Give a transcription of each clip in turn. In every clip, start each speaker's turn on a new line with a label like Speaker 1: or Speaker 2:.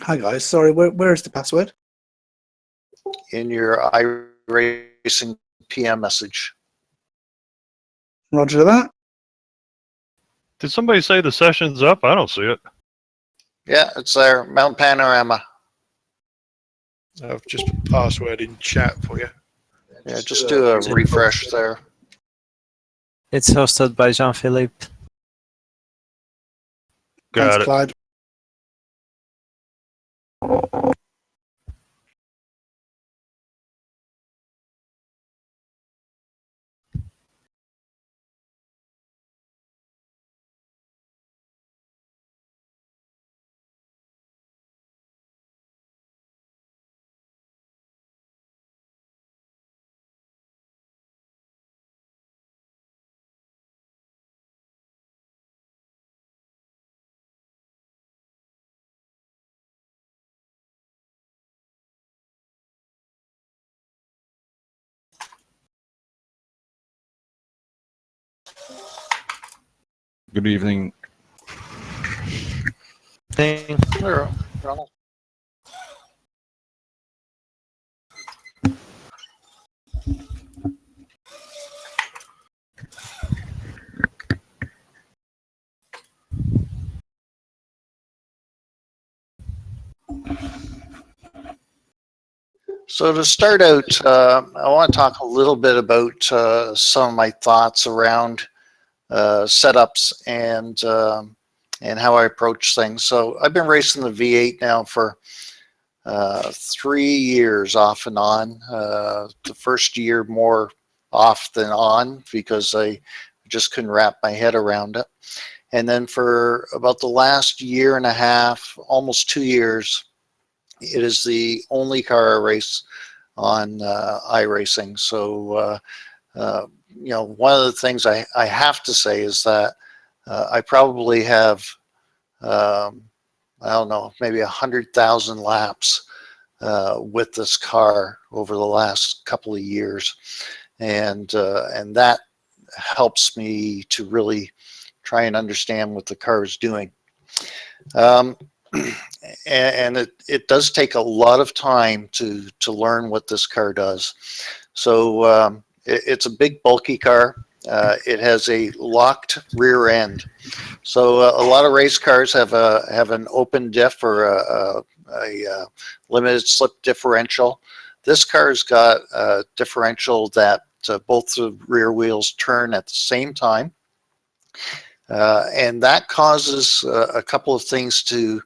Speaker 1: Hi guys, sorry, where is the password?
Speaker 2: In your iRacing PM message.
Speaker 1: Roger that.
Speaker 3: Did somebody say the session's up? I don't see it.
Speaker 2: Yeah, it's there. Mount Panorama.
Speaker 4: I've just put password in chat for you.
Speaker 2: Yeah, just do a refresh there.
Speaker 5: It's hosted by Jean-Philippe.
Speaker 1: Thanks,
Speaker 3: Got it.
Speaker 1: Clyde.
Speaker 6: Good evening.
Speaker 2: There, Ronald. So to start out, I want to talk a little bit about some of my thoughts around setups and how I approach things. So I've been racing the V8 now for 3 years off and on. The first year more off than on because I just couldn't wrap my head around it. And then for about the last year and a half, almost 2 years, it is the only car I race on iRacing. So, you know, one of the things I have to say is that I probably have, I don't know, maybe 100,000 laps with this car over the last couple of years. And that helps me to really try and understand what the car is doing. And it does take a lot of time to learn what this car does. So it's a big bulky car. It has a locked rear end. So a lot of race cars have an open diff or a limited slip differential. This car's got a differential that both the rear wheels turn at the same time. And that causes a couple of things to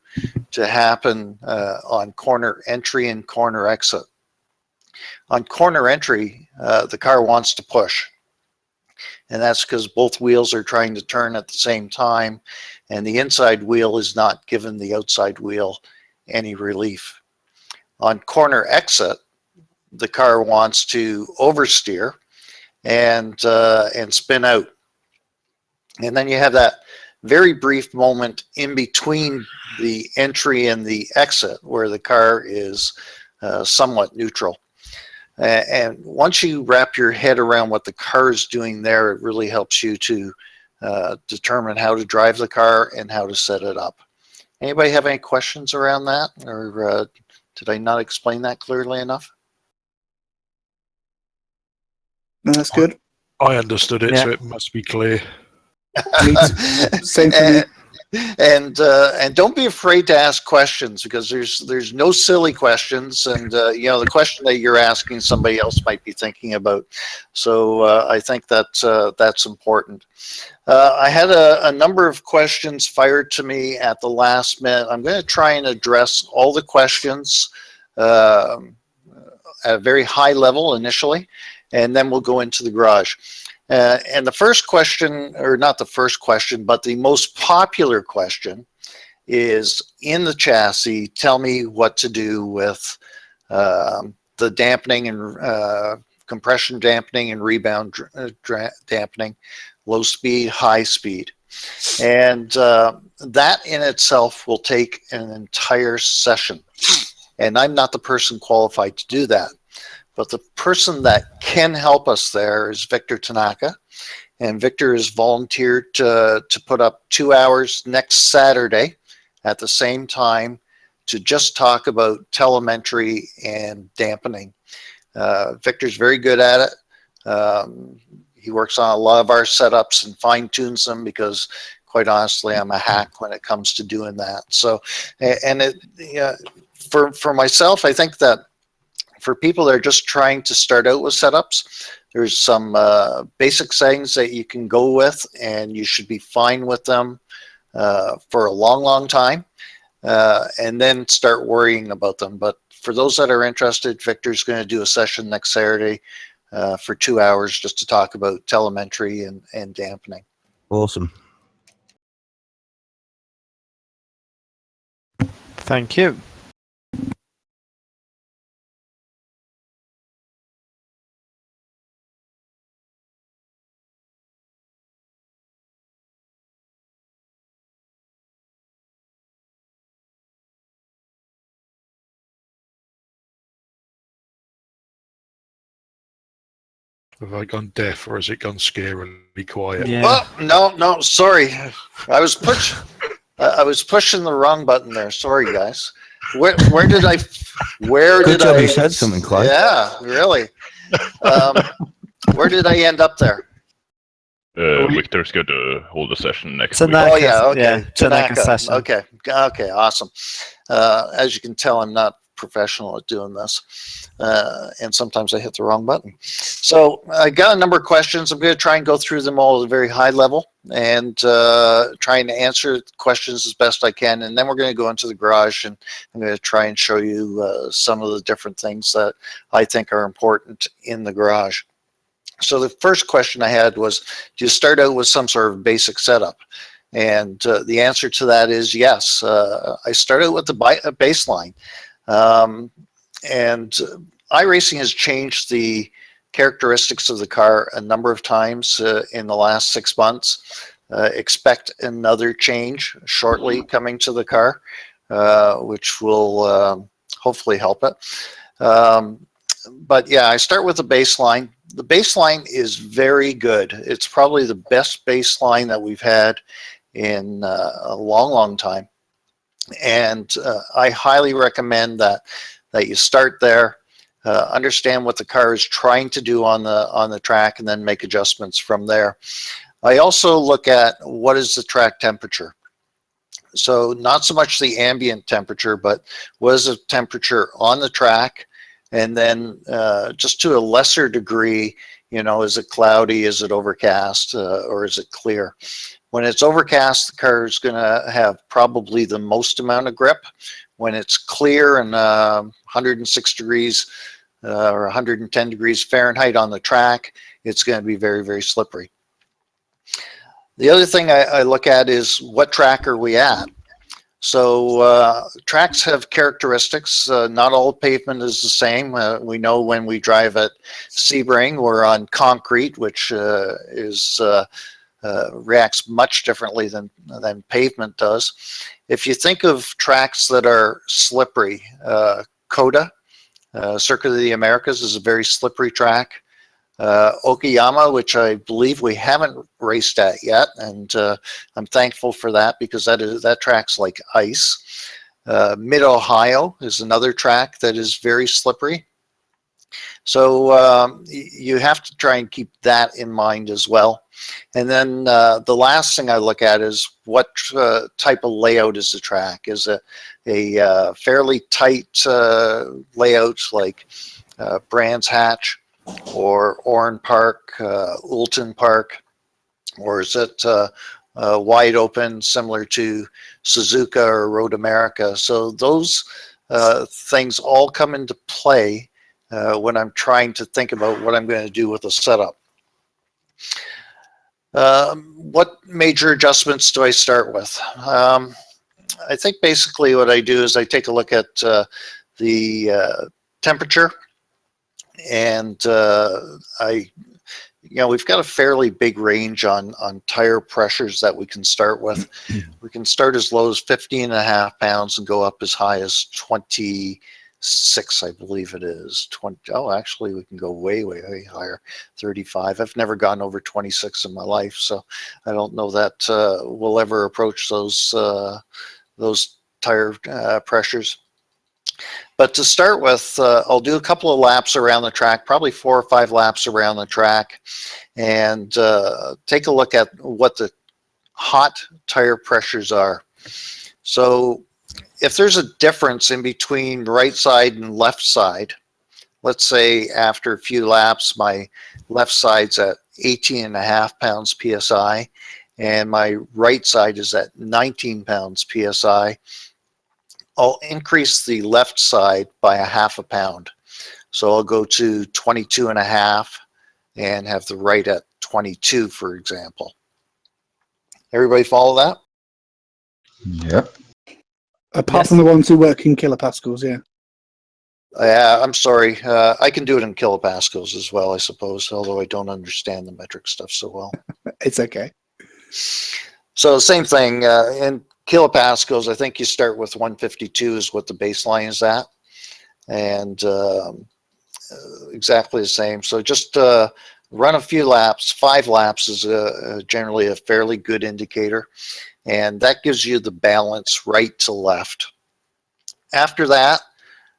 Speaker 2: happen on corner entry and corner exit. On corner entry, the car wants to push. And that's because both wheels are trying to turn at the same time, and the inside wheel is not giving the outside wheel any relief. On corner exit, the car wants to oversteer and spin out. And then you have that very brief moment in between the entry and the exit where the car is somewhat neutral. And once you wrap your head around what the car is doing there, it really helps you to determine how to drive the car and how to set it up. Anybody have any questions around that? Or did I not explain that clearly enough?
Speaker 1: No, that's good.
Speaker 4: I understood it,
Speaker 5: Yeah.
Speaker 4: so it must be clear.
Speaker 1: Same for me.
Speaker 2: And don't be afraid to ask questions, because there's no silly questions, and you know, the question that you're asking somebody else might be thinking about. So I think that's important. I had a number of questions fired to me at the last minute. I'm going to try and address all the questions at a very high level initially, and then we'll go into the garage. And the first question, or not the first question, but the most popular question is, in the chassis, tell me what to do with the dampening and compression dampening and rebound dampening, low speed, high speed. And that in itself will take an entire session. And I'm not the person qualified to do that. But the person that can help us there is Victor Tanaka. And Victor has volunteered to put up 2 hours next Saturday at the same time to just talk about telemetry and dampening. Victor's very good at it. He works on a lot of our setups and fine tunes them because, quite honestly, I'm a hack when it comes to doing that. So, and for myself, I think that for people that are just trying to start out with setups, there's some basic settings that you can go with, and you should be fine with them for a long time, and then start worrying about them. But for those that are interested, Victor's going to do a session next Saturday for 2 hours just to talk about telemetry and dampening.
Speaker 6: Awesome.
Speaker 5: Thank you.
Speaker 4: Have I gone deaf or has it gone scarily quiet?
Speaker 5: Yeah.
Speaker 2: Oh, no, sorry. I was pushing the wrong button there. Sorry, guys. Where did I?
Speaker 6: Good job you said something, Clyde.
Speaker 2: Yeah, really. Where did I end up there?
Speaker 7: Victor's going to hold a session next
Speaker 5: Tanaka,
Speaker 7: week.
Speaker 2: Oh yeah, okay.
Speaker 5: Yeah, Tanaka
Speaker 2: Tanaka.
Speaker 5: session.
Speaker 2: Okay, awesome. As you can tell, I'm not professional at doing this, and sometimes I hit the wrong button. So I got a number of questions. I'm going to try and go through them all at a very high level and try and answer questions as best I can. And then we're going to go into the garage, and I'm going to try and show you some of the different things that I think are important in the garage. So the first question I had was, do you start out with some sort of basic setup? And the answer to that is yes. I start out with the baseline. And iRacing has changed the characteristics of the car a number of times in the last 6 months. Expect another change shortly coming to the car, which will hopefully help it. But yeah, I start with the baseline. The baseline is very good. It's probably the best baseline that we've had in a long time. And I highly recommend that you start there, understand what the car is trying to do on the track, and then make adjustments from there. I also look at what is the track temperature. So not so much the ambient temperature, but what is the temperature on the track, and then just to a lesser degree, is it cloudy, is it overcast, or is it clear? When it's overcast, the car is going to have probably the most amount of grip. When it's clear and 106 degrees or 110 degrees Fahrenheit on the track, it's going to be very, very slippery. The other thing I look at is what track are we at? So tracks have characteristics. Not all pavement is the same. We know when we drive at Sebring, we're on concrete, which reacts much differently than pavement does. If you think of tracks that are slippery, Coda, Circuit of the Americas is a very slippery track. Okayama, which I believe we haven't raced at yet, and I'm thankful for that because that track's like ice. Mid-Ohio is another track that is very slippery. So you have to try and keep that in mind as well. And then the last thing I look at is what type of layout is the track. Is it a fairly tight layout like Brands Hatch or Oran Park, Oulton Park, or is it wide open similar to Suzuka or Road America? So those things all come into play when I'm trying to think about what I'm going to do with a setup. What major adjustments do I start with? I think basically what I do is I take a look at the temperature, and we've got a fairly big range on tire pressures that we can start with. We can start as low as 15.5 pounds and go up as high as 26, I believe it is. 20. Oh, actually, we can go way higher, 35. I've never gone over 26 in my life, so I don't know that we'll ever approach those tire pressures. But to start with, I'll do a couple of laps around the track, probably 4 or 5 laps around the track, and take a look at what the hot tire pressures are. So if there's a difference in between right side and left side, let's say after a few laps, my left side's at 18.5 pounds PSI, and my right side is at 19 pounds PSI, I'll increase the left side by a half a pound. So I'll go to 22.5 and have the right at 22, for example. Everybody follow that?
Speaker 6: Yep.
Speaker 1: Apart
Speaker 5: Yes.
Speaker 1: from the ones who work in kilopascals, yeah.
Speaker 2: I'm sorry. I can do it in kilopascals as well, I suppose, although I don't understand the metric stuff so well.
Speaker 1: It's okay.
Speaker 2: So same thing in kilopascals. I think you start with 152 is what the baseline is at, and exactly the same. So just run a few laps. 5 laps is generally a fairly good indicator, and that gives you the balance right to left. After that,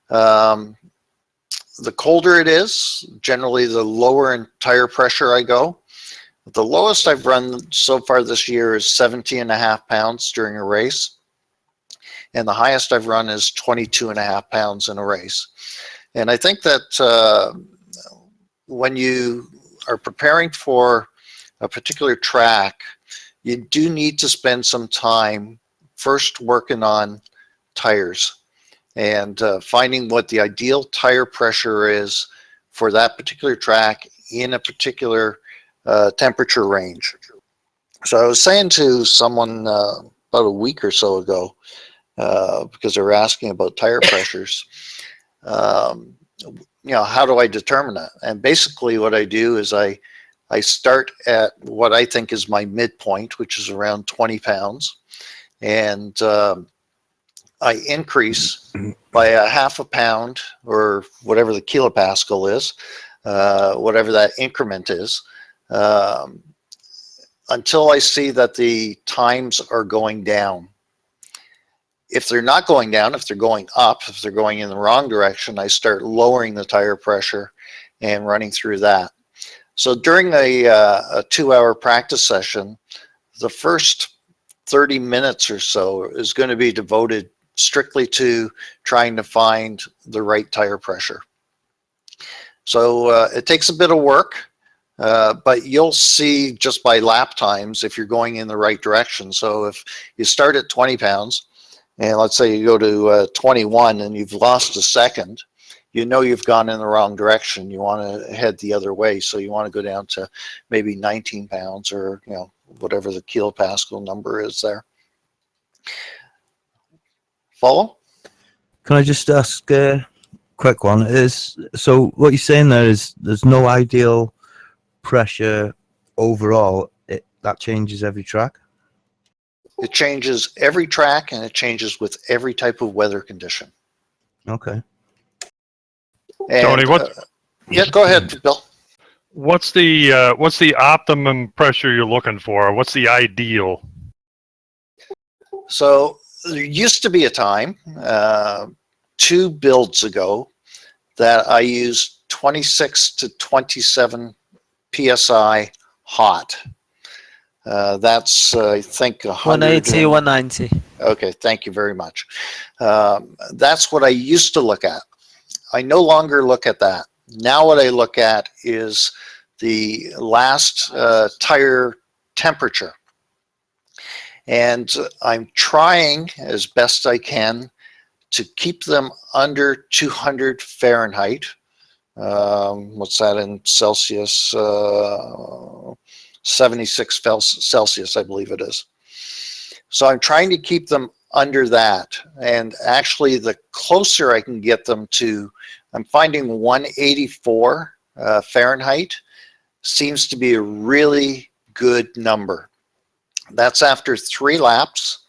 Speaker 2: the colder it is, generally the lower in tire pressure I go. The lowest I've run so far this year is 17.5 pounds during a race. And the highest I've run is 22.5 pounds in a race. And I think that when you are preparing for a particular track, you do need to spend some time first working on tires and finding what the ideal tire pressure is for that particular track in a particular temperature range. So I was saying to someone about a week or so ago, because they were asking about tire pressures, how do I determine that? And basically what I do is I start at what I think is my midpoint, which is around 20 pounds. And I increase by a half a pound or whatever the kilopascal is, whatever that increment is, until I see that the times are going down. If they're not going down, if they're going up, if they're going in the wrong direction, I start lowering the tire pressure and running through that. So during a 2-hour practice session, the first 30 minutes or so is going to be devoted strictly to trying to find the right tire pressure. So it takes a bit of work, but you'll see just by lap times if you're going in the right direction. So if you start at 20 pounds, and let's say you go to 21 and you've lost a second, you know you've gone in the wrong direction. You want to head the other way. So you want to go down to maybe 19 pounds or whatever the kilopascal number is there. Follow?
Speaker 6: Can I just ask a quick one? So what you're saying there is there's no ideal pressure overall. That changes every track?
Speaker 2: It changes every track and it changes with every type of weather condition.
Speaker 6: Okay.
Speaker 2: And,
Speaker 3: Tony,
Speaker 2: yeah, go ahead, Bill.
Speaker 3: what's the optimum pressure you're looking for? What's the ideal?
Speaker 2: So there used to be a time 2 builds ago that I used 26 to 27 PSI hot. That's I think
Speaker 5: 180, 190.
Speaker 2: Okay, thank you very much. That's what I used to look at. I no longer look at that. Now what I look at is the last tire temperature. And I'm trying as best I can to keep them under 200 Fahrenheit. What's that in Celsius? 76 Celsius, I believe it is. So I'm trying to keep them under that. And actually, the closer I can get them to, I'm finding 184 Fahrenheit seems to be a really good number. That's after 3 laps.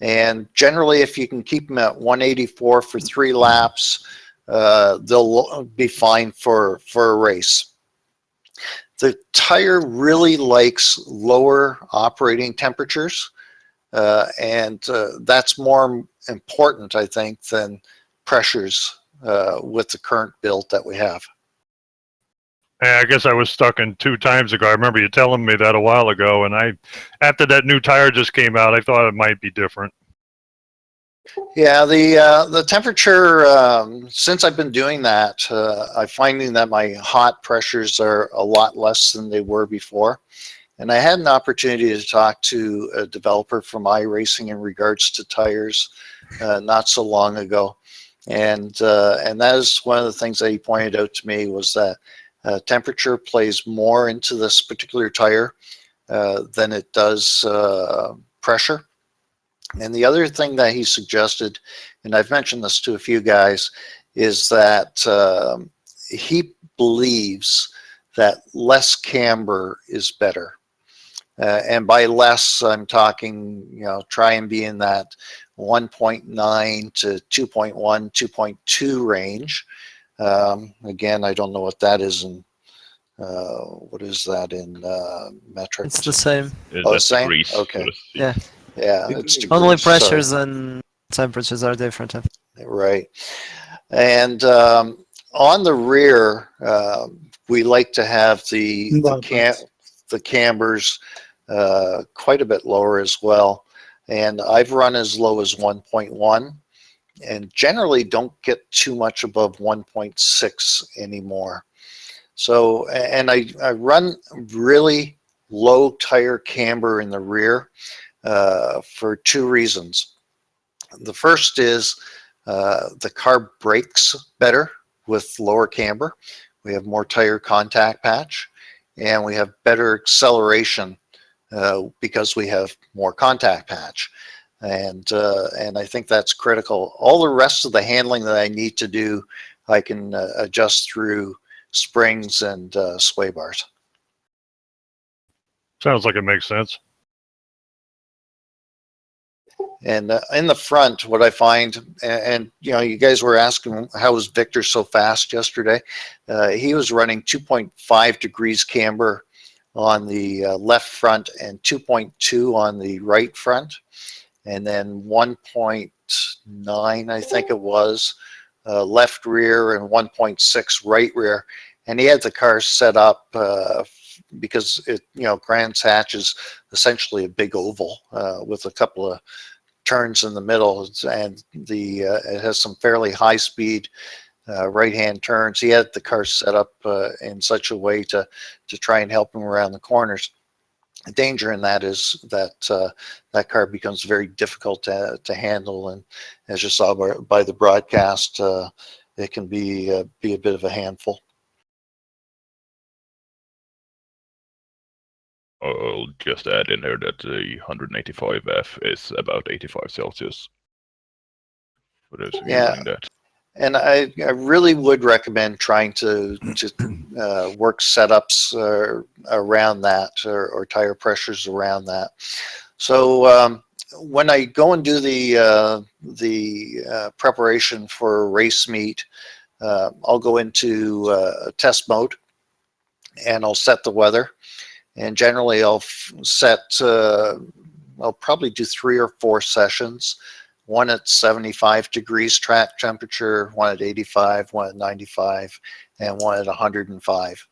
Speaker 2: And generally, if you can keep them at 184 for 3 laps, they'll be fine for a race. The tire really likes lower operating temperatures, and that's more important, I think, than pressures with the current build that we have.
Speaker 3: I guess I was stuck in 2 times ago. I remember you telling me that a while ago, and after that new tire just came out, I thought it might be different.
Speaker 2: Yeah, the temperature, since I've been doing that, I'm finding that my hot pressures are a lot less than they were before. And I had an opportunity to talk to a developer from iRacing in regards to tires not so long ago. And that is one of the things that he pointed out to me, was that temperature plays more into this particular tire than it does pressure. And the other thing that he suggested, and I've mentioned this to a few guys, is that he believes that less camber is better. And by less, I'm talking, try and be in that 1.9 to 2.1, 2.2 range. Again, I don't know what that is in, what is that in metric?
Speaker 5: It's the same.
Speaker 2: Oh, the same?
Speaker 7: Degrees,
Speaker 2: Okay.
Speaker 7: so to speak.
Speaker 5: Yeah.
Speaker 2: Yeah, it's degrees.
Speaker 5: Only
Speaker 2: Sorry.
Speaker 5: pressures and temperatures are different.
Speaker 2: Right. And on the rear, we like to have the cambers quite a bit lower as well. And I've run as low as 1.1 and generally don't get too much above 1.6 anymore. So, and I run really low tire camber in the rear for 2 reasons. The first is the car brakes better with lower camber. We have more tire contact patch, and we have better acceleration because we have more contact patch. And I think that's critical. All the rest of the handling that I need to do, I can adjust through springs and sway bars.
Speaker 3: Sounds like it makes sense.
Speaker 2: And in the front, what I find, and you guys were asking how was Victor so fast yesterday. He was running 2.5 degrees camber on the left front and 2.2 on the right front, and then 1.9, I think it was, left rear, and 1.6 right rear. And he had the car set up because Grand's Hatch is essentially a big oval with a couple of turns in the middle, and it has some fairly high speed right-hand turns. He had the car set up in such a way to try and help him around the corners. The danger in that is that that car becomes very difficult to handle, and as you saw by the broadcast, it can be a bit of a handful.
Speaker 7: I'll just add in here that the 185F is about 85 Celsius. For those of you running that.
Speaker 2: And I really would recommend trying to work setups around that, or tire pressures around that. So when I go and do the preparation for a race meet, I'll go into test mode, and I'll set the weather. And generally, I'll probably do 3 or 4 sessions. One at 75 degrees track temperature, one at 85, one at 95, and one at 105.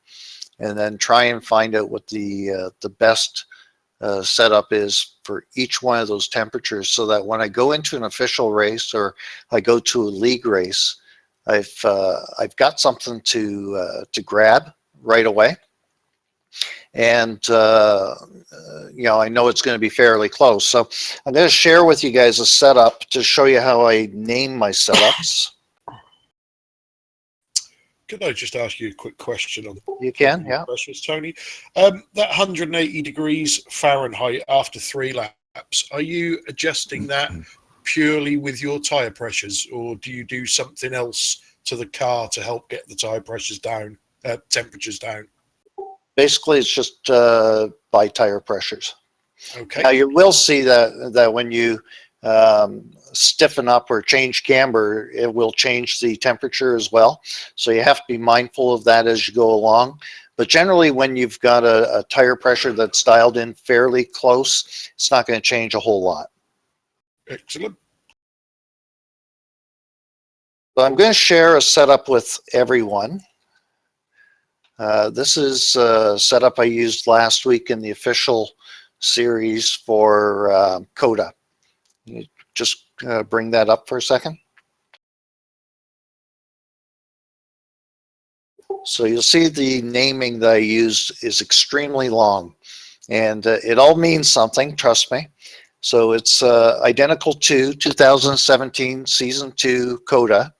Speaker 2: And then try and find out what the best setup is for each one of those temperatures, so that when I go into an official race or I go to a league race, I've got something to grab right away. And I know it's going to be fairly close. So I'm going to share with you guys a setup to show you how I name my setups.
Speaker 4: Could I just ask you a quick question on?
Speaker 2: You can, yeah.
Speaker 4: Pressures, Tony. That 180 degrees Fahrenheit after 3 laps, are you adjusting that purely with your tire pressures, or do you do something else to the car to help get the tire pressures down, temperatures down?
Speaker 2: Basically, it's just by tire pressures.
Speaker 4: Okay.
Speaker 2: Now you will see that when you stiffen up or change camber, it will change the temperature as well. So you have to be mindful of that as you go along. But generally, when you've got a tire pressure that's dialed in fairly close, it's not going to change a whole lot.
Speaker 4: Excellent.
Speaker 2: So I'm going to share a setup with everyone. This is a setup I used last week in the official series for Coda. You just bring that up for a second. So you'll see the naming that I used is extremely long, and it all means something, trust me. So it's identical to 2017 Season 2 Coda.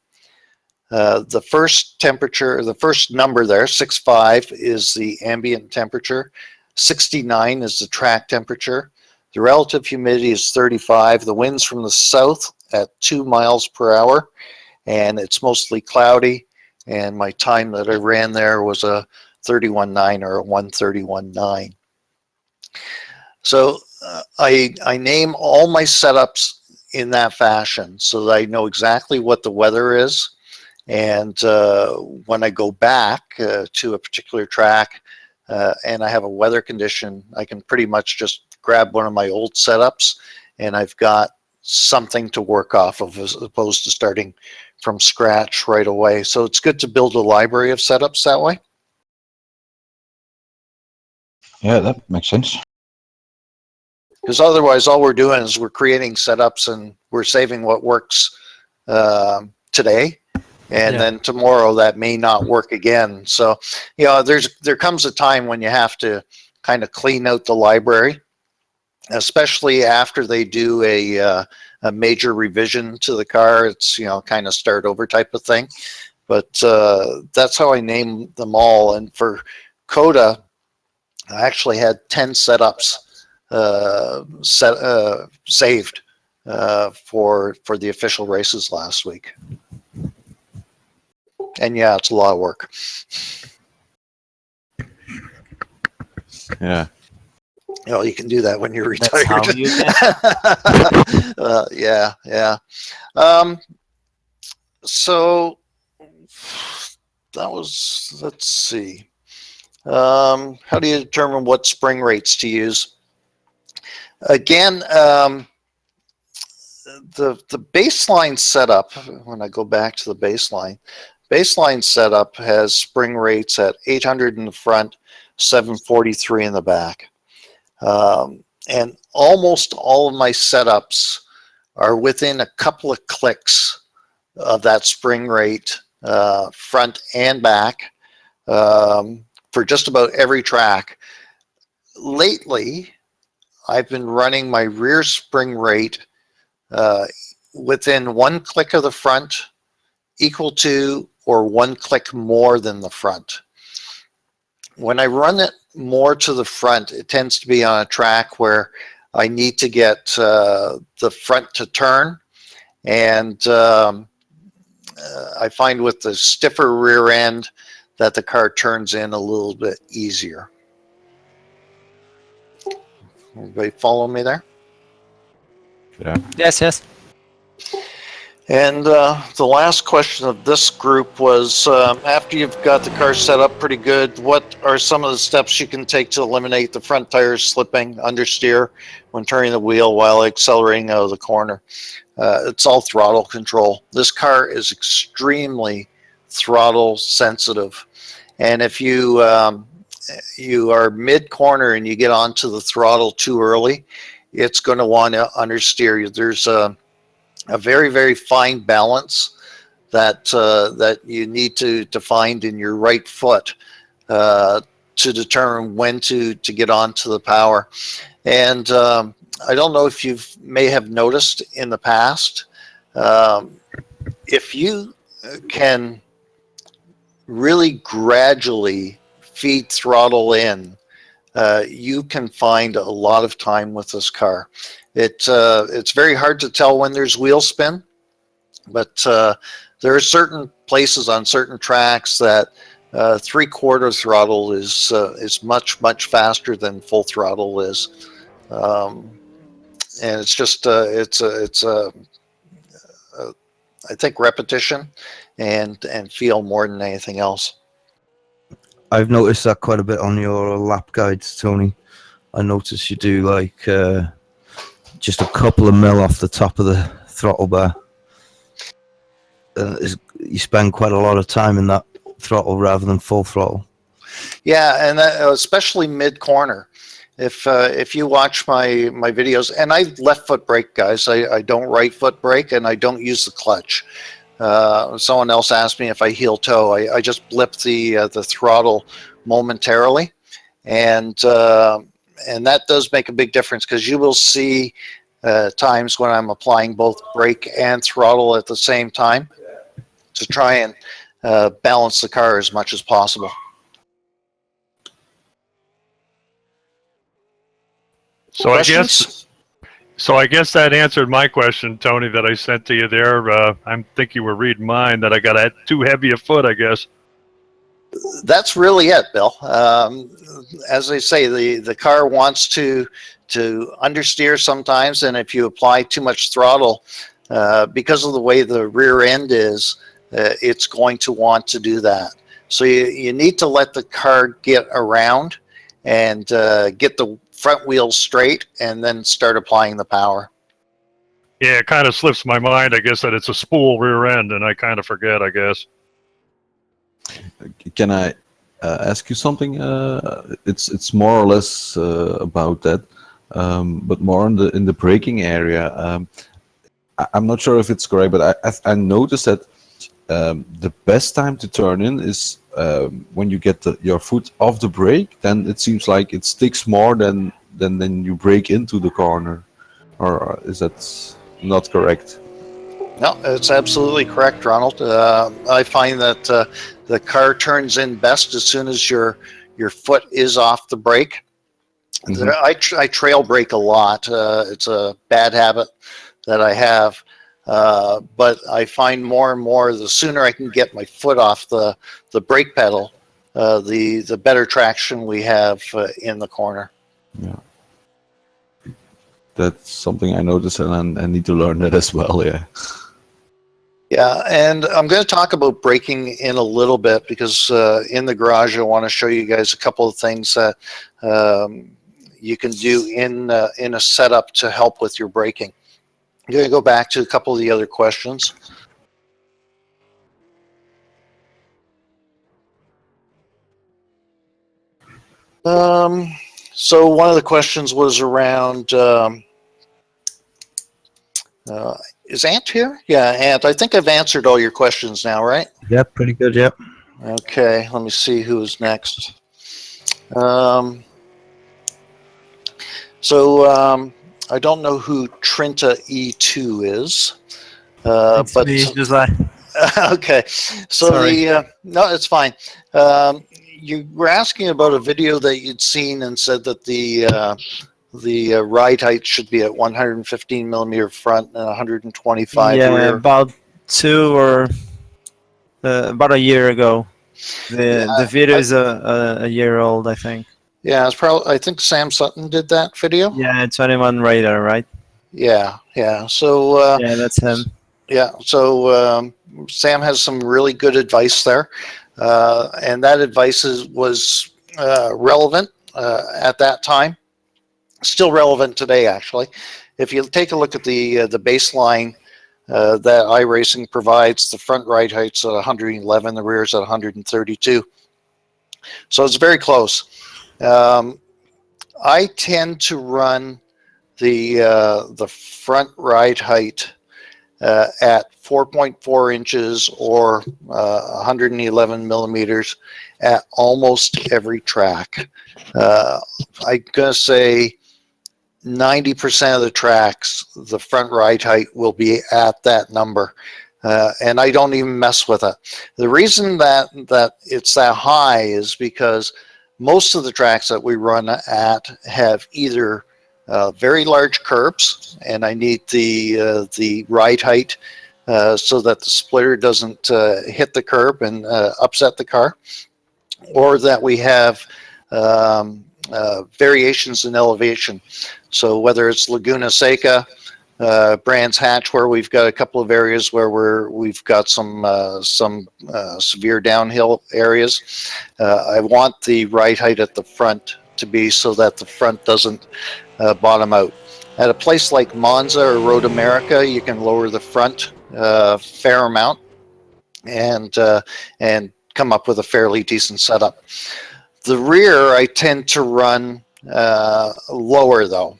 Speaker 2: The first temperature, the first number there, 65, is the ambient temperature. 69 is the track temperature. The relative humidity is 35. The wind's from the south at 2 miles per hour, and it's mostly cloudy. And my time that I ran there was a 31.9 or a 131.9. So I name all my setups in that fashion so that I know exactly what the weather is. And when I go back to a particular track and I have a weather condition, I can pretty much just grab one of my old setups and I've got something to work off of as opposed to starting from scratch right away. So it's good to build a library of setups that way.
Speaker 8: Yeah, that makes sense.
Speaker 2: Because otherwise all we're doing is we're creating setups and we're saving what works today. And then tomorrow that may not work again. So, you know, there comes a time when you have to kind of clean out the library, especially after they do a major revision to the car. It's, you know, kind of start over type of thing. But that's how I name them all. And for Coda, I actually had 10 setups saved for the official races last week. And yeah, it's a lot of work.
Speaker 8: Yeah.
Speaker 2: You know, you can do that when you're retired.
Speaker 5: That's how you can.
Speaker 2: Yeah. So that was, let's see. How do you determine what spring rates to use? Again, the baseline setup, when I go back to the baseline setup has spring rates at 800 in the front, 743 in the back. And almost all of my setups are within a couple of clicks of that spring rate, front and back, for just about every track. Lately, I've been running my rear spring rate within one click of the front, equal to or one click more than the front. When I run it more to the front, it tends to be on a track where I need to get the front to turn, and I find with the stiffer rear end that the car turns in a little bit easier. Everybody follow me there?
Speaker 8: Yeah.
Speaker 5: Yes.
Speaker 2: And the last question of this group was, after you've got the car set up pretty good, what are some of the steps you can take to eliminate the front tires slipping, understeer when turning the wheel while accelerating out of the corner? It's all throttle control. This car is extremely throttle sensitive. And if you are mid-corner and you get onto the throttle too early, it's going to want to understeer you. There's a very, very fine balance that that you need to find in your right foot to determine when to get onto the power. And I don't know if you may have noticed in the past, if you can really gradually feed throttle in, you can find a lot of time with this car. It's very hard to tell when there's wheel spin, but there are certain places on certain tracks that 3/4 throttle is much faster than full throttle is, and it's just I think repetition and feel more than anything else.
Speaker 6: I've noticed that quite a bit on your lap guides, Tony. I noticed you do like just a couple of mil off the top of the throttle bar. you spend quite a lot of time in that throttle rather than full throttle.
Speaker 2: Yeah, and that, especially mid corner. If you watch my videos, and I left foot brake, guys. I don't right foot brake, and I don't use the clutch. Someone else asked me if I heel toe. I just blip the throttle momentarily, and that does make a big difference, because you will see times when I'm applying both brake and throttle at the same time to try and balance the car as much as possible.
Speaker 3: So
Speaker 2: Questions?
Speaker 3: I guess that answered my question, Tony, that I sent to you there. I think you were reading mine, that I got too heavy a foot, I guess.
Speaker 2: That's really it, Bill. As I say, the car wants to understeer sometimes, and if you apply too much throttle, because of the way the rear end is, it's going to want to do that. So you need to let the car get around and get the front wheels straight, and then start applying the power.
Speaker 3: Yeah, it kind of slips my mind, I guess, that it's a spool rear end, and I kind of forget, I guess.
Speaker 9: Can I ask you something? It's more or less about that, but more in the braking area. I'm not sure if it's correct, but I noticed that the best time to turn in is when you get your foot off the brake. Then it seems like it sticks more than you brake into the corner. Or is that not correct?
Speaker 2: No, it's absolutely correct, Ronald. I find that the car turns in best as soon as your foot is off the brake.
Speaker 9: Mm-hmm.
Speaker 2: I trail brake a lot. It's a bad habit that I have. But I find more and more, the sooner I can get my foot off the brake pedal, the better traction we have in the corner.
Speaker 9: Yeah. That's something I noticed, and I need to learn that as well. Yeah.
Speaker 2: Yeah, and I'm going to talk about braking in a little bit, because in the garage I want to show you guys a couple of things that you can do in a setup to help with your braking. I'm going to go back to a couple of the other questions. So one of the questions was around, is Ant here? Yeah, Ant, I think I've answered all your questions now, right?
Speaker 6: Yeah, pretty good. Yep.
Speaker 2: Okay, let me see who's next. I don't know who Trinta E2 is.
Speaker 10: It's
Speaker 2: but
Speaker 10: me, just like
Speaker 2: okay, so
Speaker 10: Sorry.
Speaker 2: no, it's fine. You were asking about a video that you'd seen and said that the ride height should be at 115 millimeter front and 125
Speaker 10: yeah,
Speaker 2: rear.
Speaker 10: about about a year ago. The video is a year old, I think.
Speaker 2: Yeah, it's probably. I think Sam Sutton did that video.
Speaker 10: Yeah, 21 radar, right?
Speaker 2: Yeah. So
Speaker 10: Yeah, that's him.
Speaker 2: yeah, so Sam has some really good advice there, and that advice was relevant at that time. Still relevant today, actually. If you take a look at the baseline that iRacing provides, the front ride height's at 111, the rear's at 132. So it's very close. I tend to run the front ride height at 4.4 inches or 111 millimeters at almost every track. I'm gonna say 90% of the tracks, the front ride height will be at that number. And I don't even mess with it. The reason that it's that high is because most of the tracks that we run at have either very large curbs, and I need the ride height so that the splitter doesn't hit the curb and upset the car, or that we have variations in elevation. So whether it's Laguna Seca, Brands Hatch, where we've got a couple of areas where we've got some severe downhill areas, I want the ride height at the front to be so that the front doesn't bottom out. At a place like Monza or Road America, you can lower the front a fair amount, and come up with a fairly decent setup. The rear, I tend to run lower though.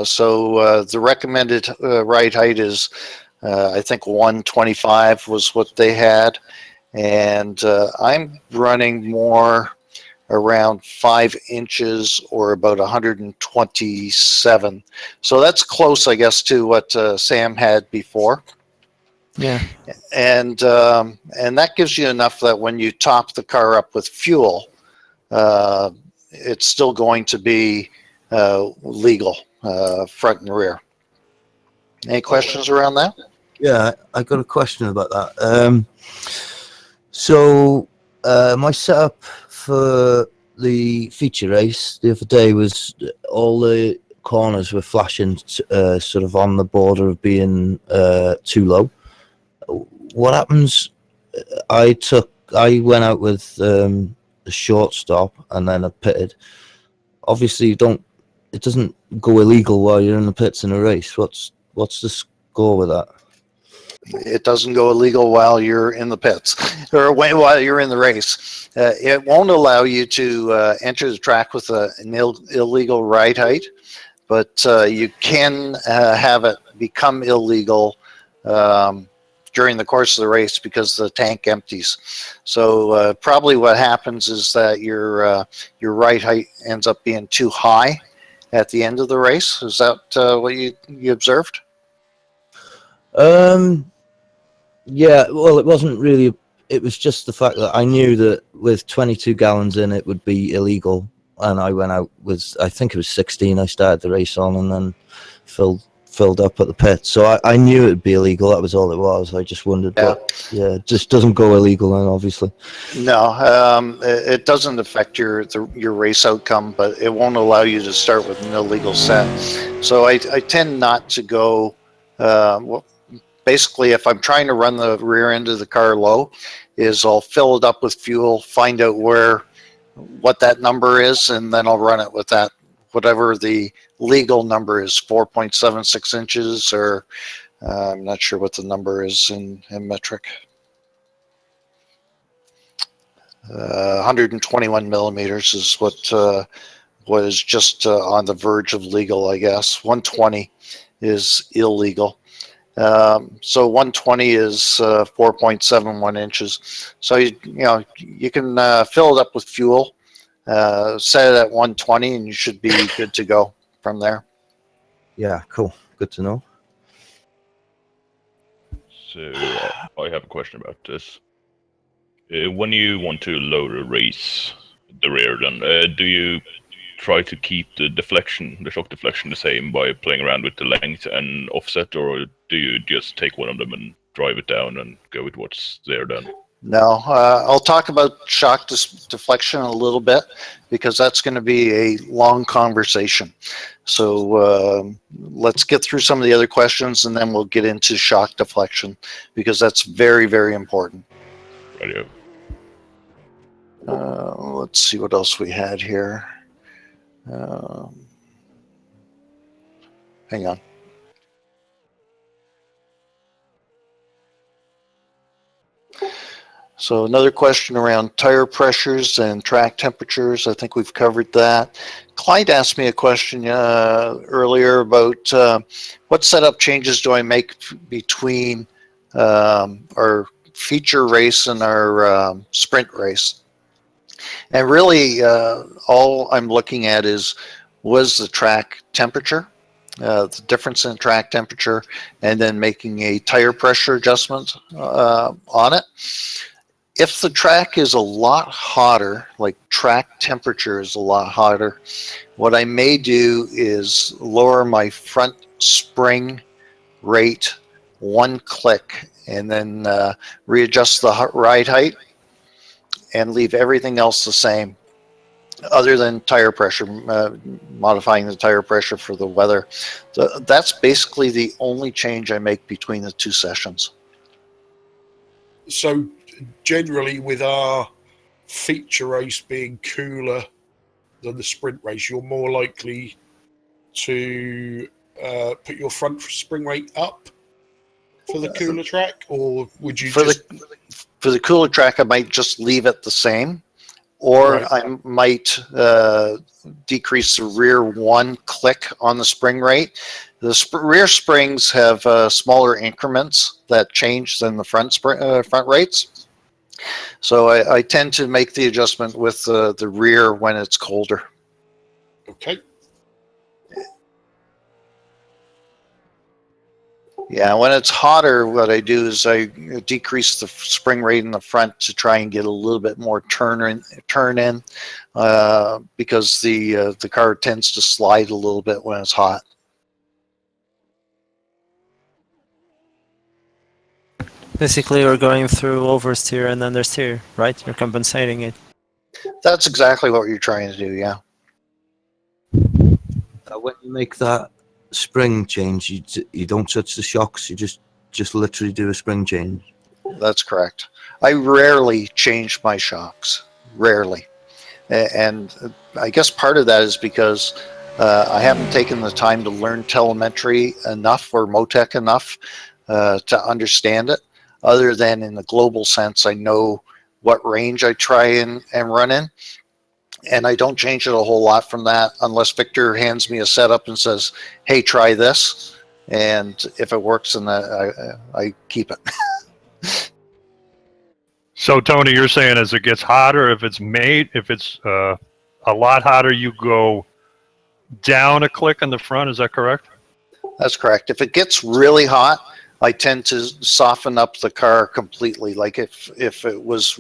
Speaker 2: So the recommended ride height is, I think 125 was what they had. And I'm running more around 5 inches or about 127. So that's close, I guess, to what Sam had before.
Speaker 6: Yeah.
Speaker 2: And that gives you enough that when you top the car up with fuel, it's still going to be legal, front and rear. Any questions around that?
Speaker 6: Yeah, I got a question about that. So my setup for the feature race the other day was all the corners were flashing sort of on the border of being too low. What happens? I went out with a short stop and then I pitted. Obviously, it doesn't go illegal while you're in the pits in a race. What's the score with that?
Speaker 2: It doesn't go illegal while you're in the pits or while you're in the race. It won't allow you to enter the track with an illegal ride height, but you can have it become illegal during the course of the race because the tank empties. So probably what happens is that your ride height ends up being too high at the end of the race. Is that what you observed?
Speaker 6: Yeah, well, it wasn't really. It was just the fact that I knew that with 22 gallons in, it would be illegal, and I went out with, I think it was 16. I started the race on, and then filled up at the pit. So I knew it would be illegal. That was all it was. I just wondered.
Speaker 2: Yeah.
Speaker 6: But yeah, it just doesn't go illegal then, obviously.
Speaker 2: No, it doesn't affect your race outcome, but it won't allow you to start with an illegal set. So I tend not to go. Well, basically, if I'm trying to run the rear end of the car low, is I'll fill it up with fuel, find out what that number is, and then I'll run it with that, whatever the legal number is, 4.76 inches, or I'm not sure what the number is in metric. 121 millimeters is what is just on the verge of legal, I guess. 120 is illegal. So 120 is 4.71 inches. So you can fill it up with fuel, set it at 120, and you should be good to go from there.
Speaker 6: Yeah, cool. Good to know.
Speaker 7: So I have a question about this. When you want to load a race, the rear, then do you try to keep the shock deflection the same by playing around with the length and offset, or do you just take one of them and drive it down and go with what's there then?
Speaker 2: No, I'll talk about shock deflection a little bit because that's going to be a long conversation. So let's get through some of the other questions and then we'll get into shock deflection because that's very, very important.
Speaker 7: Radio.
Speaker 2: Let's see what else we had here. Hang on. So another question around tire pressures and track temperatures. I think we've covered that. Clyde asked me a question earlier about what setup changes do I make between our feature race and our sprint race. And really all I'm looking at is was the track temperature, the difference in track temperature, and then making a tire pressure adjustment on it. If the track is a lot hotter, like track temperature is a lot hotter, what I may do is lower my front spring rate 1 click and then readjust the ride height and leave everything else the same other than tire pressure, modifying the tire pressure for the weather. So that's basically the only change I make between the two sessions.
Speaker 4: So generally with our feature race being cooler than the sprint race, you're more likely to put your front spring rate up for the cooler track, or would you
Speaker 2: For the cooler track, I might just leave it the same, or
Speaker 4: Right.
Speaker 2: I might decrease the rear one click on the spring rate. The rear springs have smaller increments that change than the front rates. So I tend to make the adjustment with the rear when it's colder.
Speaker 4: Okay.
Speaker 2: Yeah, when it's hotter, what I do is I decrease the spring rate in the front to try and get a little bit more turn in, because the car tends to slide a little bit when it's hot.
Speaker 10: Basically, you're going through oversteer and understeer, right? You're compensating it.
Speaker 2: That's exactly what you're trying to do, yeah.
Speaker 6: When you make that spring change, you don't touch the shocks. You just literally do a spring change.
Speaker 2: That's correct. I rarely change my shocks, rarely. And I guess part of that is because I haven't taken the time to learn telemetry enough or Motec enough to understand it. Other than in the global sense, I know what range I try and run in. And I don't change it a whole lot from that unless Victor hands me a setup and says, hey, try this. And if it works, then I keep it.
Speaker 3: So Tony, you're saying as it gets hotter, if it's a lot hotter, you go down a click in the front. Is that correct?
Speaker 2: That's correct. If it gets really hot, I tend to soften up the car completely. Like if it was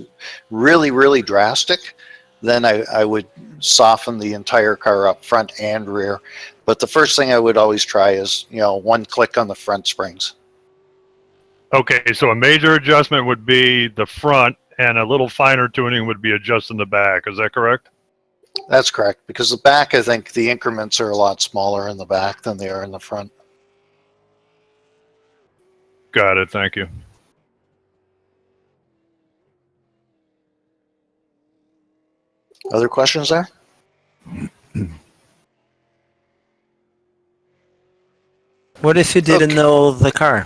Speaker 2: really, really drastic, then I would soften the entire car up front and rear. But the first thing I would always try is, one click on the front springs.
Speaker 3: Okay, so a major adjustment would be the front, and a little finer tuning would be adjusting the back. Is that correct?
Speaker 2: That's correct, because the back, I think the increments are a lot smaller in the back than they are in the front.
Speaker 3: Got it. Thank you.
Speaker 2: Other questions there?
Speaker 10: What if you didn't
Speaker 2: Okay.
Speaker 10: know the car?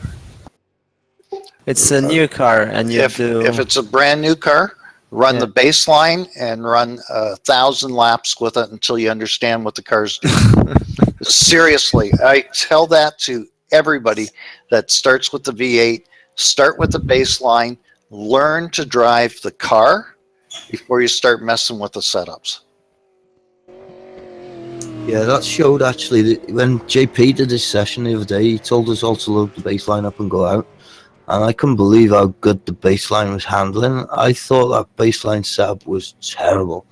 Speaker 10: It's a new car, and you
Speaker 2: If
Speaker 10: do.
Speaker 2: it's a brand new car, run the baseline and run 1,000 laps with it until you understand what the car's doing. Seriously, I tell that to everybody that starts with the V8. Start with the baseline, learn to drive the car before you start messing with the setups.
Speaker 6: Yeah, that showed actually that when JP did his session the other day, he told us all to load the baseline up and go out. And I couldn't believe how good the baseline was handling. I thought that baseline setup was terrible.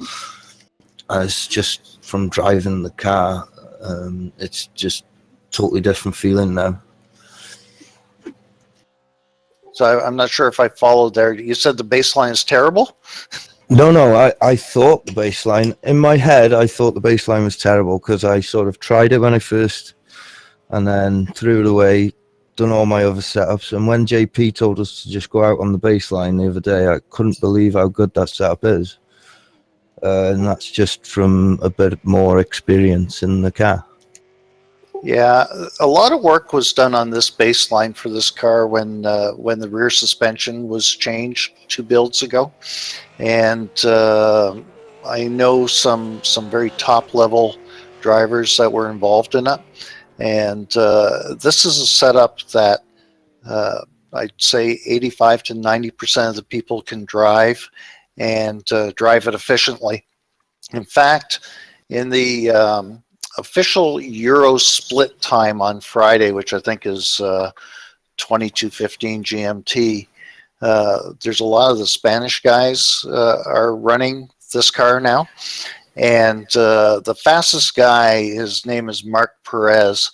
Speaker 6: And it's just from driving the car, it's just totally different feeling now.
Speaker 2: So I'm not sure if I followed there. You said the baseline is terrible?
Speaker 6: No, I thought the baseline, in my head, I thought the baseline was terrible because I sort of tried it when I first, and then threw it away, done all my other setups. And when JP told us to just go out on the baseline the other day, I couldn't believe how good that setup is. And that's just from a bit more experience in the car.
Speaker 2: Yeah, a lot of work was done on this baseline for this car when the rear suspension was changed 2 builds ago, and I know some very top level drivers that were involved in it, and this is a setup that I'd say 85 to 90% of the people can drive and drive it efficiently. In fact, in the official Euro split time on Friday, which I think is 22:15 GMT, there's a lot of the Spanish guys are running this car now, and the fastest guy, his name is Mark Perez.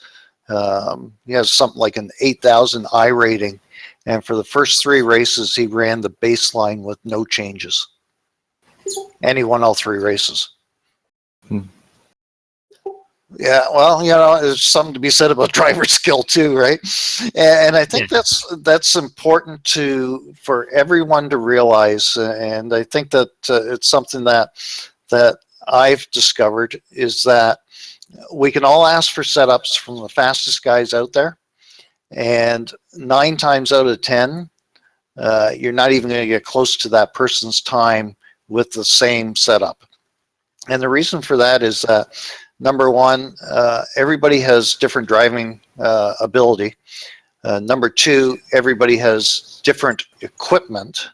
Speaker 2: He has something like an 8,000 I rating, and for the first 3 races he ran the baseline with no changes, and he won all 3 races. Yeah, well, there's something to be said about driver skill too, right? And I think that's important for everyone to realize. And I think that it's something that I've discovered is that we can all ask for setups from the fastest guys out there, and 9 times out of 10, you're not even going to get close to that person's time with the same setup. And the reason for that is that, number one, everybody has different driving ability. Number two, everybody has different equipment.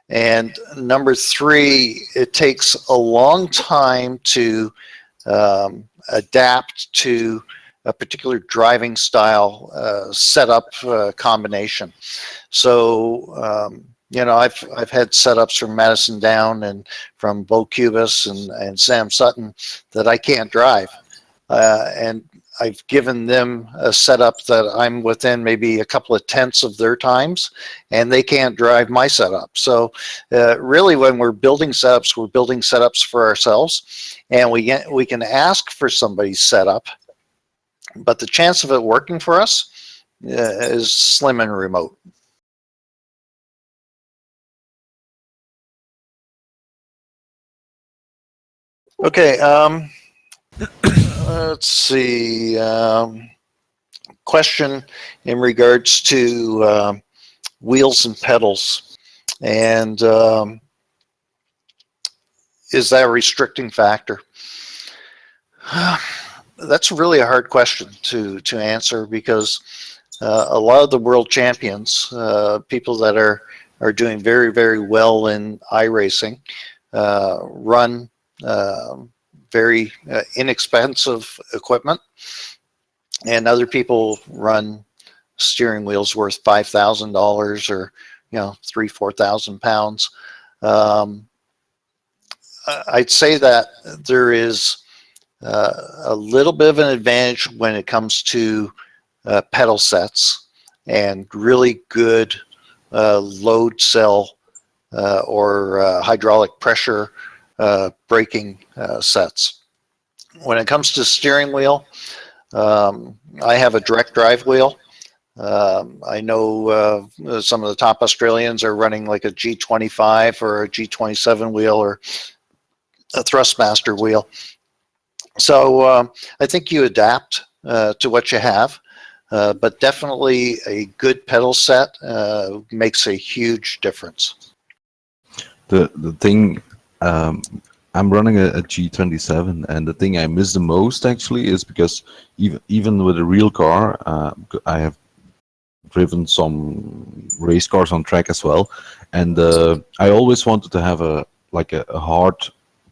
Speaker 2: And number three, it takes a long time to adapt to a particular driving style setup combination. So, you know, I've had setups from Madison Down and from Bo Cubis and Sam Sutton that I can't drive. And I've given them a setup that I'm within maybe a couple of tenths of their times, and they can't drive my setup. So really, when we're building setups for ourselves, and we can ask for somebody's setup, but the chance of it working for us is slim and remote. Okay, let's see. Question in regards to wheels and pedals, and is that a restricting factor? That's really a hard question to answer, because a lot of the world champions, people that are doing very, very well in iRacing, run very inexpensive equipment, and other people run steering wheels worth $5,000 or, you know, 3,000-4,000 pounds. I'd say that there is a little bit of an advantage when it comes to pedal sets and really good load cell or hydraulic pressure braking sets. When it comes to steering wheel, I have a direct drive wheel. I know some of the top Australians are running like a G25 or a G27 wheel or a Thrustmaster wheel. So I think you adapt to what you have, but definitely a good pedal set makes a huge difference.
Speaker 9: The thing, I'm running a G27, and the thing I miss the most actually is because even with a real car, I have driven some race cars on track as well, and I always wanted to have a hard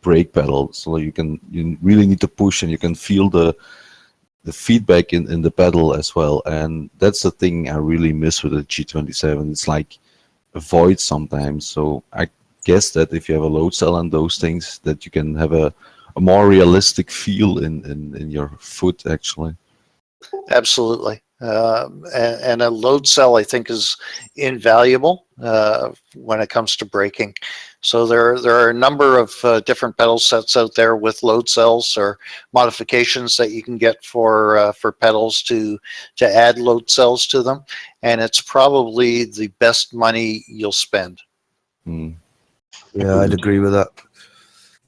Speaker 9: brake pedal, so you really need to push and you can feel the feedback in the pedal as well. And that's the thing I really miss with the G27. It's like a void sometimes. So I guess that if you have a load cell and those things, that you can have a more realistic feel in your foot actually.
Speaker 2: Absolutely. And a load cell, I think, is invaluable when it comes to braking. So there are a number of different pedal sets out there with load cells or modifications that you can get for pedals to add load cells to them, and it's probably the best money you'll spend.
Speaker 6: Yeah, I'd agree with that.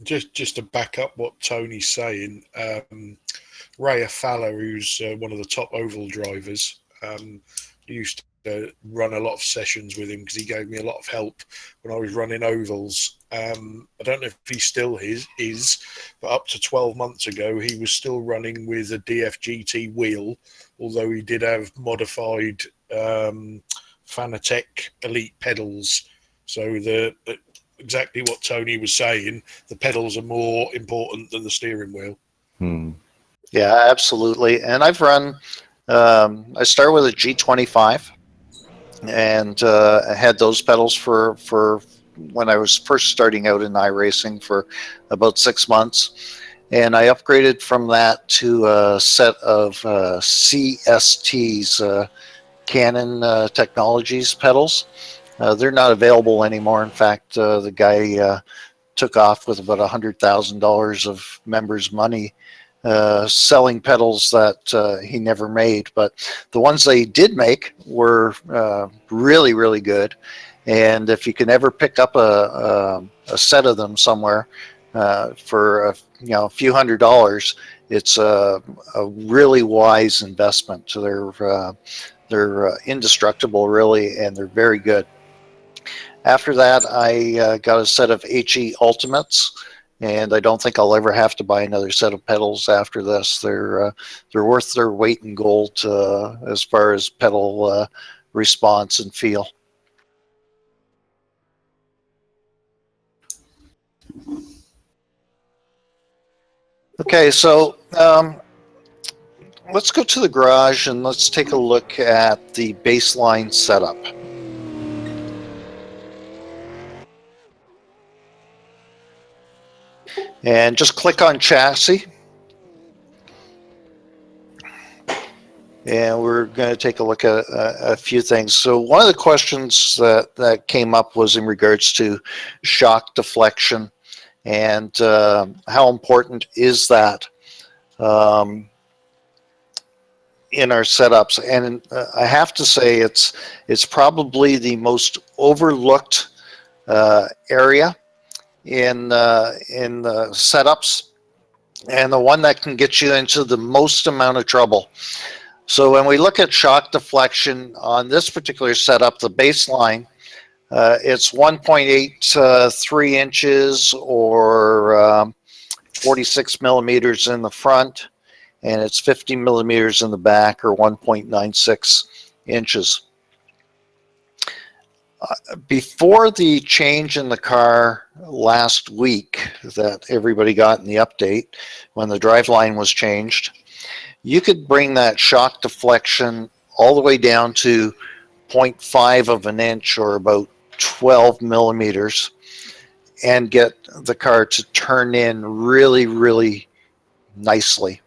Speaker 4: Just to back up what Tony's saying, Ray Afala, who's one of the top oval drivers, used to run a lot of sessions with him because he gave me a lot of help when I was running ovals. I don't know if he still is, but up to 12 months ago, he was still running with a DFGT wheel, although he did have modified Fanatec Elite pedals. So exactly what Tony was saying, the pedals are more important than the steering wheel.
Speaker 2: Yeah, absolutely. And I've run, I started with a G25 and I had those pedals for when I was first starting out in iRacing for about 6 months. And I upgraded from that to a set of CSTs, Canon Technologies pedals. They're not available anymore. In fact, the guy took off with about $100,000 of members' money selling pedals that he never made. But the ones they did make were really, really good. And if you can ever pick up a set of them somewhere for a few $100s, it's a really wise investment. They're indestructible, really, and they're very good. After that, I got a set of HE Ultimates, and I don't think I'll ever have to buy another set of pedals after this. They're worth their weight in gold as far as pedal response and feel. Okay, so let's go to the garage and let's take a look at the baseline setup. And just click on chassis. And we're going to take a look at a few things. So one of the questions that came up was in regards to shock deflection and how important is that in our setups. And I have to say it's probably the most overlooked area in setups, and the one that can get you into the most amount of trouble. So when we look at shock deflection on this particular setup, the baseline, it's 1.83 inches or 46 millimeters in the front, and it's 50 millimeters in the back, or 1.96 inches. Before the change in the car last week that everybody got in the update, when the driveline was changed, you could bring that shock deflection all the way down to 0.5 of an inch, or about 12 millimeters, and get the car to turn in really, really nicely.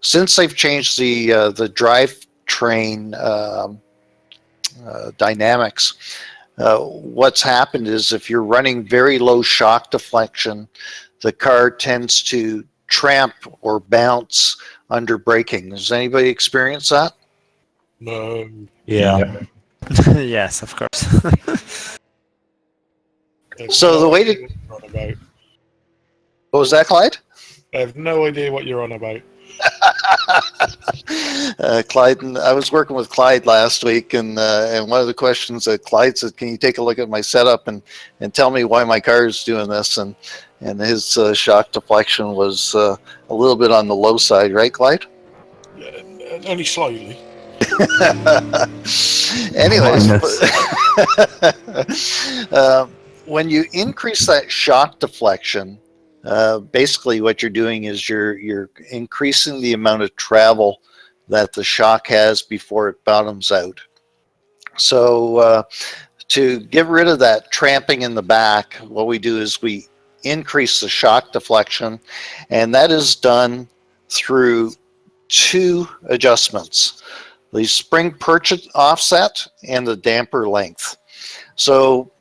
Speaker 2: Since they've changed the drivetrain dynamics, what's happened is if you're running very low shock deflection, the car tends to tramp or bounce under braking. Does anybody experience that?
Speaker 4: No.
Speaker 10: Yeah. Yes, of course.
Speaker 2: So the way to... What was that, Clyde?
Speaker 4: I have no idea what you're on about.
Speaker 2: Clyde, and I was working with Clyde last week, and one of the questions that Clyde said, "Can you take a look at my setup and tell me why my car is doing this?" And his shock deflection was a little bit on the low side, right, Clyde?
Speaker 4: Only slightly.
Speaker 2: Anyways, when you increase that shock deflection, basically what you're doing is you're increasing the amount of travel that the shock has before it bottoms out. So to get rid of that tramping in the back, what we do is we increase the shock deflection, and that is done through two adjustments: the spring perch offset and the damper length. So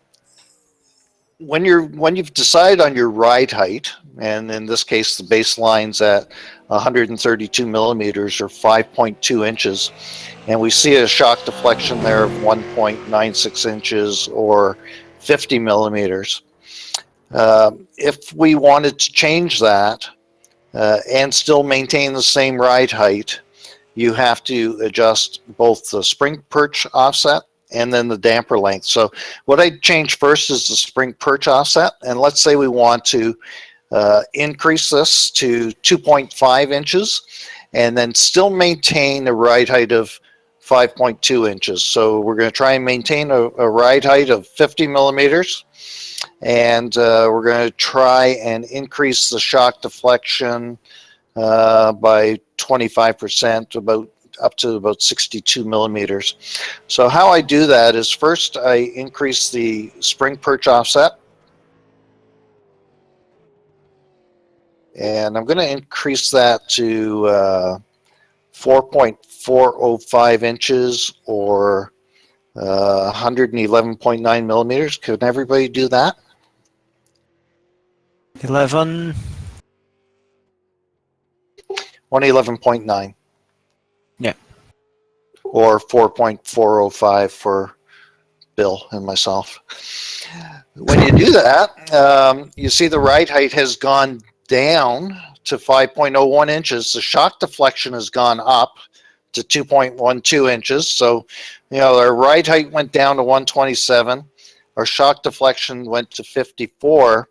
Speaker 2: when you've decided on your ride height, and in this case the baseline's at 132 millimeters or 5.2 inches, and we see a shock deflection there of 1.96 inches or 50 millimeters. If we wanted to change that and still maintain the same ride height, you have to adjust both the spring perch offset and then the damper length. So what I change first is the spring perch offset, and let's say we want to increase this to 2.5 inches and then still maintain a ride height of 5.2 inches. So we're going to try and maintain a ride height of 50 millimeters, and we're going to try and increase the shock deflection by 25%, up to about 62 millimeters. So how I do that is first I increase the spring perch offset, and I'm going to increase that to 4.405 inches or 111.9 millimeters. Can everybody do that?
Speaker 10: 11.
Speaker 2: 111.9.
Speaker 10: Yeah.
Speaker 2: Or 4.405 for Bill and myself. When you do that, you see the ride height has gone down to 5.01 inches. The shock deflection has gone up to 2.12 inches. So, our ride height went down to 127. our shock deflection went to 54,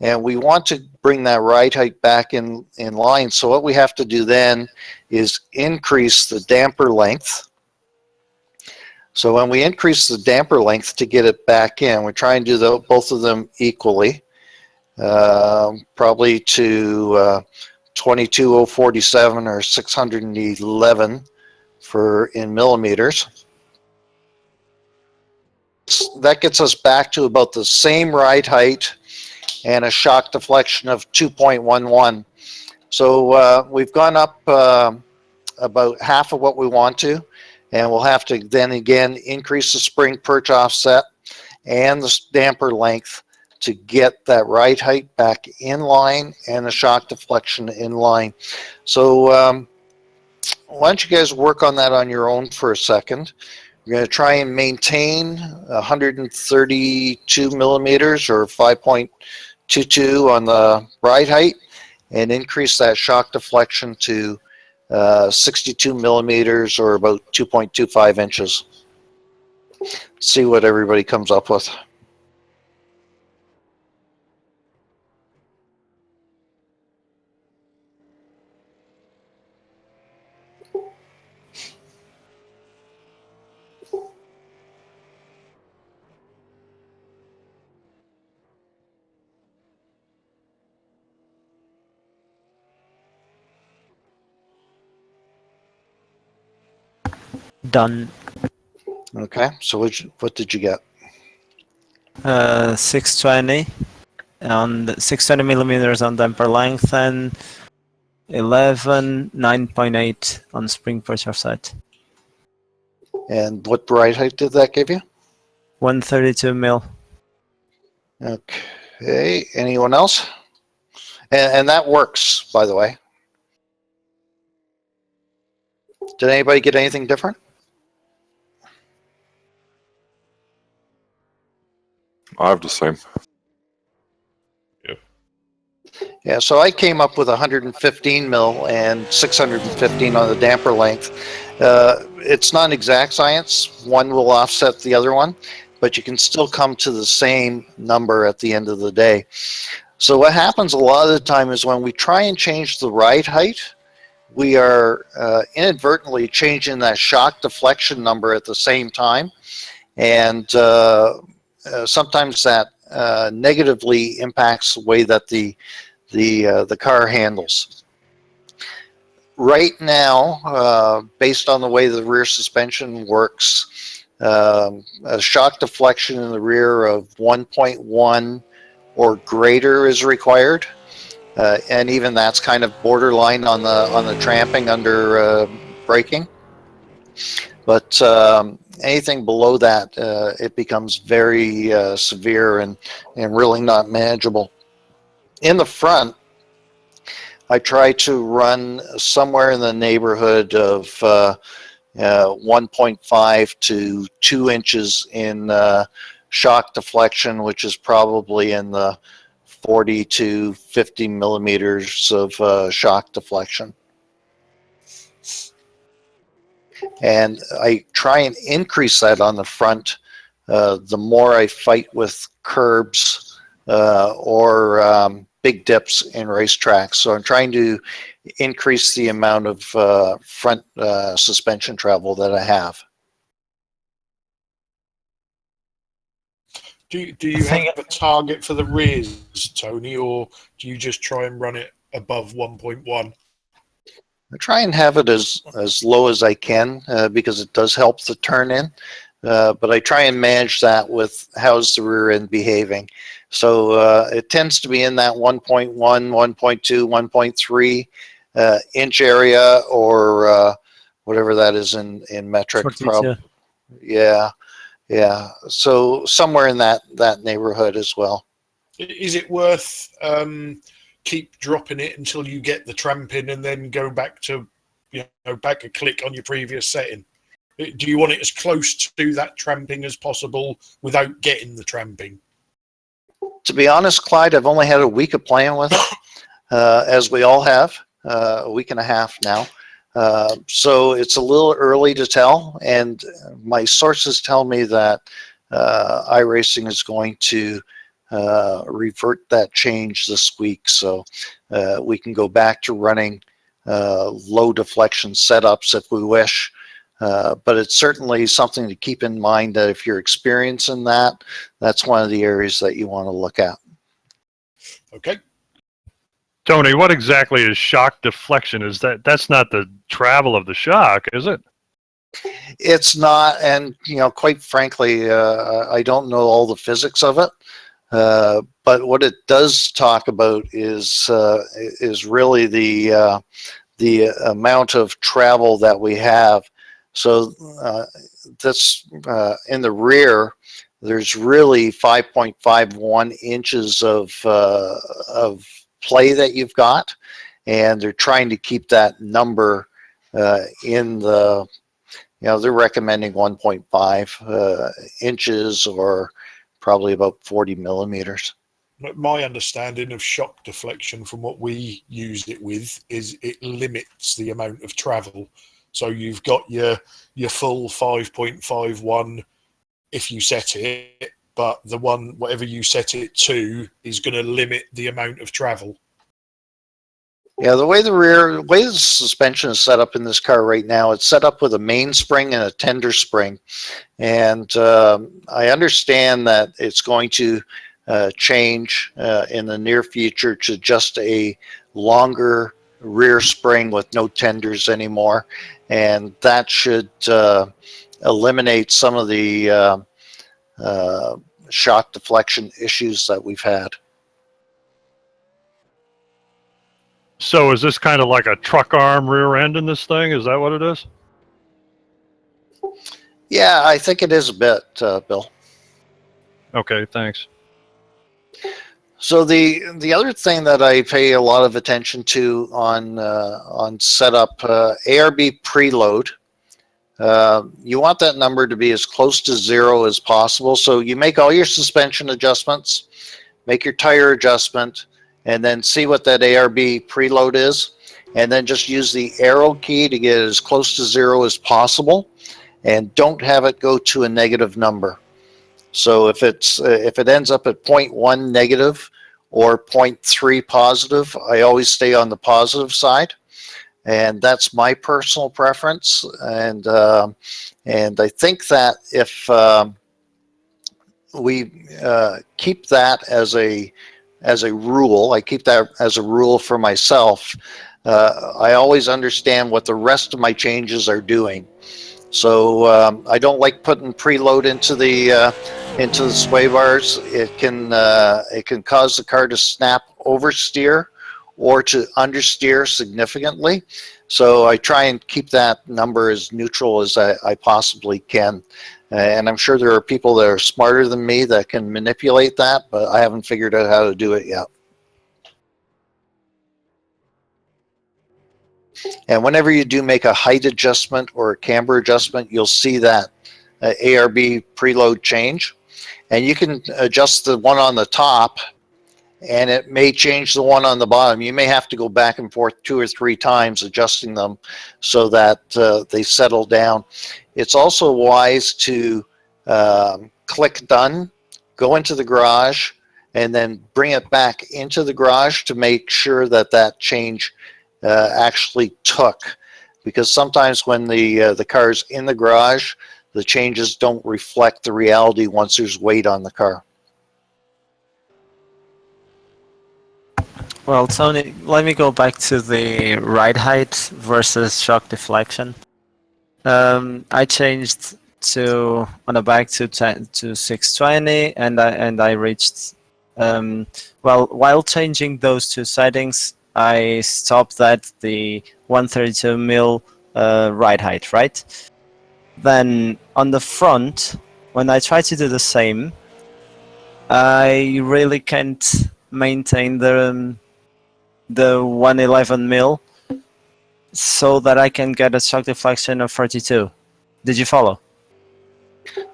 Speaker 2: and we want to bring that ride height back in line. So what we have to do then is increase the damper length. So when we increase the damper length to get it back in, we try and do both of them equally, probably to 22,047 or 611 in millimeters. That gets us back to about the same ride height and a shock deflection of 2.11. So we've gone up about half of what we want to, and we'll have to then again increase the spring perch offset and the damper length to get that ride height back in line and the shock deflection in line. So why don't you guys work on that on your own for a second. You're going to try and maintain 132 millimeters or 5.22 on the ride height and increase that shock deflection to 62 millimeters or about 2.25 inches. See what everybody comes up with.
Speaker 10: Done.
Speaker 2: Okay, so what did you get?
Speaker 10: 620 on 620 millimeters on damper length and 9.8 on spring perch offset.
Speaker 2: And what ride height did that give you?
Speaker 10: 132 mil.
Speaker 2: Okay, anyone else? And that works, by the way. Did anybody get anything different?
Speaker 11: I have the same.
Speaker 2: Yeah, so I came up with 115 mil and 615 on the damper length. It's not an exact science. One will offset the other one, but you can still come to the same number at the end of the day. So what happens a lot of the time is when we try and change the ride height, we are inadvertently changing that shock deflection number at the same time. And sometimes that negatively impacts the way that the car handles. Right now, based on the way the rear suspension works, a shock deflection in the rear of 1.1 or greater is required, and even that's kind of borderline on the tramping under braking. But anything below that, it becomes very severe and really not manageable. In the front, I try to run somewhere in the neighborhood of 1.5 to 2 inches in shock deflection, which is probably in the 40 to 50 millimeters of shock deflection. And I try and increase that on the front the more I fight with curbs or big dips in racetracks. So I'm trying to increase the amount of front suspension travel that I have.
Speaker 4: Do you have a target for the rears, Tony, or do you just try and run it above 1.1?
Speaker 2: I try and have it as low as I can because it does help the turn in. But I try and manage that with how's the rear end behaving. So it tends to be in that 1.1, 1.2, 1.3 inch area, or whatever that is in metric. Yeah. So somewhere in that neighborhood as well.
Speaker 4: Is it worth keep dropping it until you get the tramping and then go back to back a click on your previous setting? Do you want it as close to that tramping as possible without getting the tramping?
Speaker 2: To be honest, Clyde, I've only had a week of playing with it, as we all have, a week and a half now. So it's a little early to tell, and my sources tell me that iRacing is going to revert that change this week, so we can go back to running low deflection setups if we wish. But it's certainly something to keep in mind that if you're experiencing that, that's one of the areas that you want to look at.
Speaker 4: Okay.
Speaker 3: Tony, what exactly is shock deflection? Is that's not the travel of the shock, is it?
Speaker 2: It's not, and quite frankly, I don't know all the physics of it. But what it does talk about is really the amount of travel that we have. So that's in the rear. There's really 5.51 inches of play that you've got, and they're trying to keep that number in the. They're recommending 1.5 inches, or probably about 40 millimeters.
Speaker 4: My understanding of shock deflection from what we use it with is it limits the amount of travel. So you've got your full 5.51 if you set it, but the one, whatever you set it to, is going to limit the amount of travel.
Speaker 2: Yeah, the way the suspension is set up in this car right now, it's set up with a mainspring and a tender spring. And I understand that it's going to change in the near future to just a longer rear spring with no tenders anymore. And that should eliminate some of the shock deflection issues that we've had.
Speaker 3: So is this kind of like a truck arm rear end in this thing? Is that what it is?
Speaker 2: Yeah, I think it is a bit, Bill.
Speaker 3: Okay, thanks.
Speaker 2: So the other thing that I pay a lot of attention to on setup, ARB preload. You want that number to be as close to 0 as possible. So you make all your suspension adjustments, make your tire adjustment, and then see what that ARB preload is, and then just use the arrow key to get as close to 0 as possible, and don't have it go to a negative number. So if it ends up at 0.1 negative or 0.3 positive, I always stay on the positive side, and that's my personal preference. And I think that if we keep that as a rule, I keep that as a rule for myself. I always understand what the rest of my changes are doing. So I don't like putting preload into the sway bars. It can cause the car to snap oversteer or to understeer significantly. So I try and keep that number as neutral as I possibly can. And I'm sure there are people that are smarter than me that can manipulate that, but I haven't figured out how to do it yet. And whenever you do make a height adjustment or a camber adjustment, you'll see that ARB preload change. And you can adjust the one on the top, and it may change the one on the bottom. You may have to go back and forth 2 or 3 times adjusting them so that they settle down. It's also wise to click done, go into the garage, and then bring it back into the garage to make sure that that change actually took. Because sometimes when the car's in the garage, the changes don't reflect the reality once there's weight on the car.
Speaker 10: Well, Tony, let me go back to the ride height versus shock deflection. I changed on the back to 620, and I reached. Well, while changing those two settings, I stopped at the 132 mil ride height, right? Then on the front, when I try to do the same, I really can't maintain the 111 mil so that I can get a shock deflection of 42. Did you follow?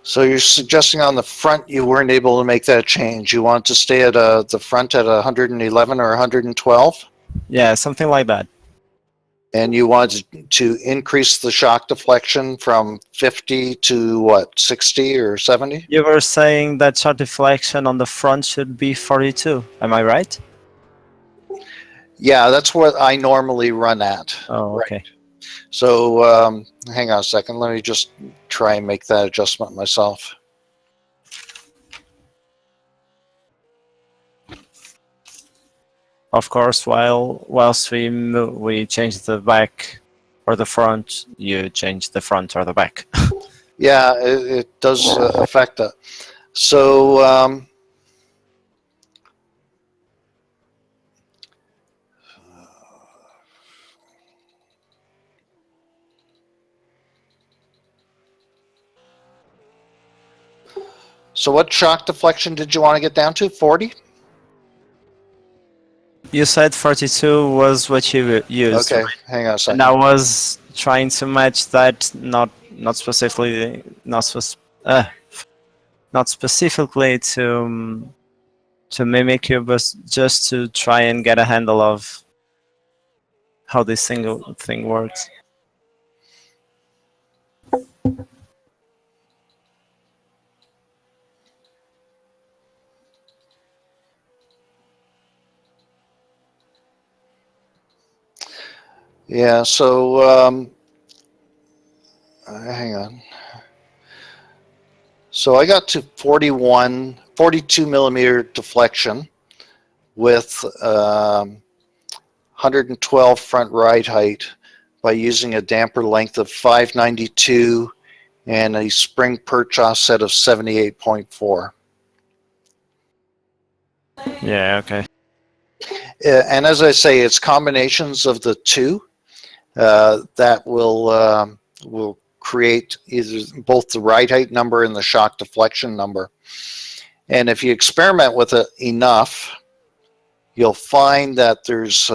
Speaker 2: So you're suggesting on the front you weren't able to make that change. You want to stay at the front at 111 or 112?
Speaker 10: Yeah, something like that.
Speaker 2: And you wanted to increase the shock deflection from 50 to what, 60 or 70?
Speaker 10: You were saying that shock deflection on the front should be 42. Am I right?
Speaker 2: Yeah, that's what I normally run at.
Speaker 10: Oh, okay.
Speaker 2: So hang on a second. Let me just try and make that adjustment myself.
Speaker 10: Of course, whilst we change the back or the front, you change the front or the back.
Speaker 2: Yeah, it does affect that. So so what shock deflection did you want to get down to? 40?
Speaker 10: You said 42 was what you used.
Speaker 2: Okay, hang on a second.
Speaker 10: And I was trying to match that, not specifically, not specifically to mimic you, but just to try and get a handle of how this single thing works.
Speaker 2: Yeah, so hang on. So I got to 42 millimeter deflection with 112 front ride height by using a damper length of 592 and a spring perch offset of 78.4.
Speaker 10: Yeah, okay.
Speaker 2: And as I say, it's combinations of the two that will create either both the ride height number and the shock deflection number. And if you experiment with it enough, you'll find that there's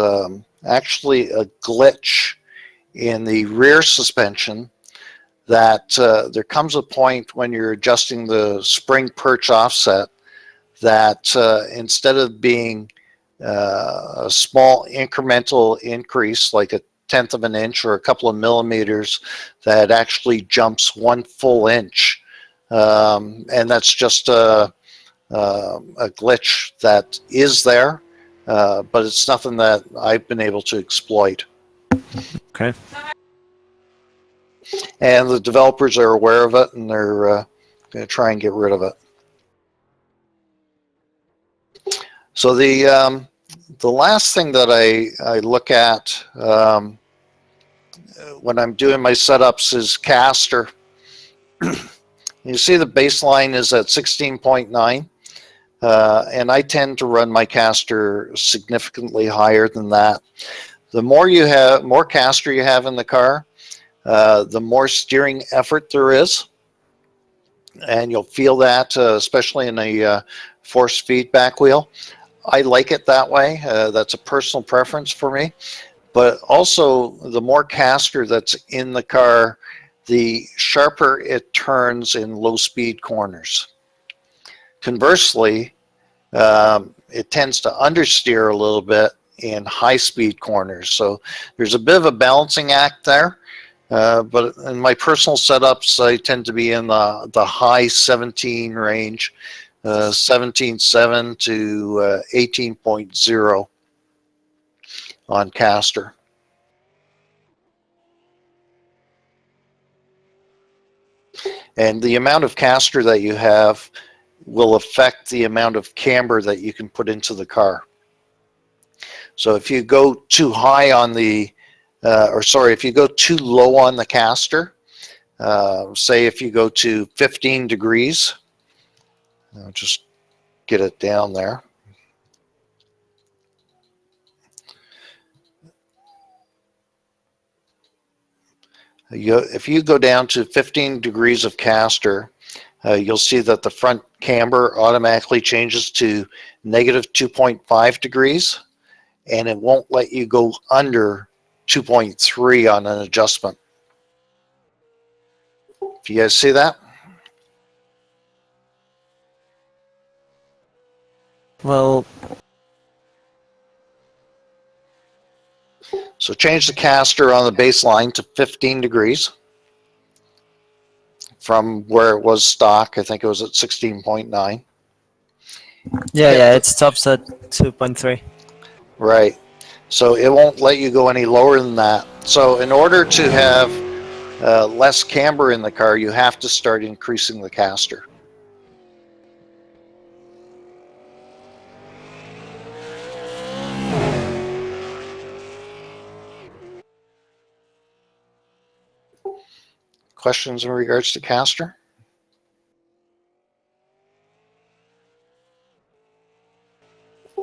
Speaker 2: actually a glitch in the rear suspension that there comes a point when you're adjusting the spring perch offset that instead of being a small incremental increase like a tenth of an inch or a couple of millimeters, that actually jumps 1 full inch. And that's just a glitch that is there, but it's nothing that I've been able to exploit.
Speaker 10: Okay.
Speaker 2: And the developers are aware of it, and they're going to try and get rid of it. So the last thing that I look at when I'm doing my setups is caster. You see the baseline is at 16.9, and I tend to run my caster significantly higher than that. The more caster you have in the car, the more steering effort there is, and you'll feel that especially in a force feedback wheel. I like it that way. That's a personal preference for me. But also, the more caster that's in the car, the sharper it turns in low-speed corners. Conversely, it tends to understeer a little bit in high-speed corners. So there's a bit of a balancing act there. But in my personal setups, I tend to be in the high 17 range, 17.7 to 18.0 on caster. And the amount of caster that you have will affect the amount of camber that you can put into the car. So if you go too high on the if you go too low on the caster, say if you go to 15 degrees, I'll just get it down there. If you go down to 15 degrees of caster, you'll see that the front camber automatically changes to negative 2.5 degrees, and it won't let you go under 2.3 on an adjustment. Do you guys see that?
Speaker 10: Well,
Speaker 2: So change the caster on the baseline to 15 degrees from where it was stock. I think it was at 16.9.
Speaker 10: Yeah, it stops at 2.3.
Speaker 2: Right. So it won't let you go any lower than that. So in order to have less camber in the car, you have to start increasing the caster. Questions in regards to caster?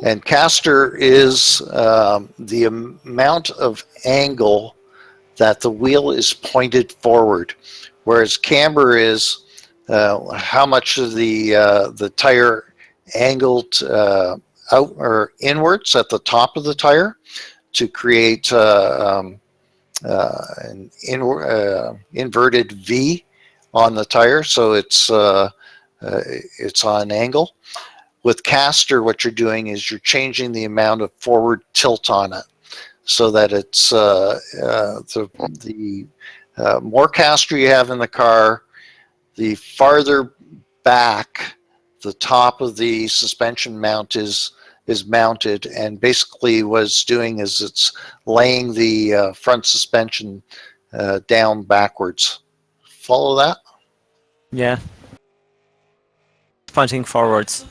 Speaker 2: And caster is the amount of angle that the wheel is pointed forward, whereas camber is how much of the tire angled out or inwards at the top of the tire to create an inverted V on the tire, so it's on an angle. With caster, what you're doing is you're changing the amount of forward tilt on it, so that it's the more caster you have in the car, the farther back the top of the suspension mount is mounted, and basically what it's doing is it's laying the front suspension down backwards. Follow that?
Speaker 10: Yeah. Pointing forwards.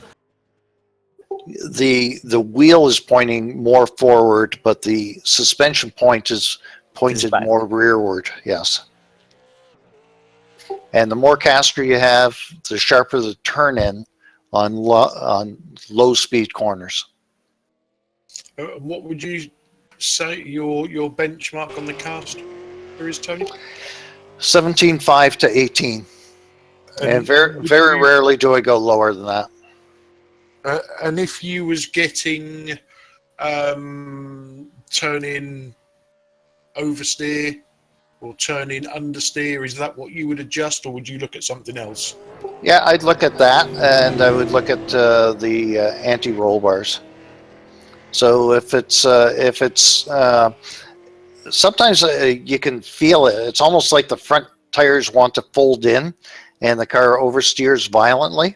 Speaker 2: The wheel is pointing more forward, but the suspension point is pointed more rearward. Yes. And the more caster you have, the sharper the turn in on low speed corners.
Speaker 4: What would you say your benchmark on the caster is, Tony?
Speaker 2: 17.5 to 18, and very rarely do I go lower than that.
Speaker 4: And if you was getting turn-in oversteer or turn-in understeer, is that what you would adjust, or would you look at something else?
Speaker 2: Yeah, I'd look at that, and I would look at the anti-roll bars. So if it's sometimes you can feel it. It's almost like the front tires want to fold in, and the car oversteers violently.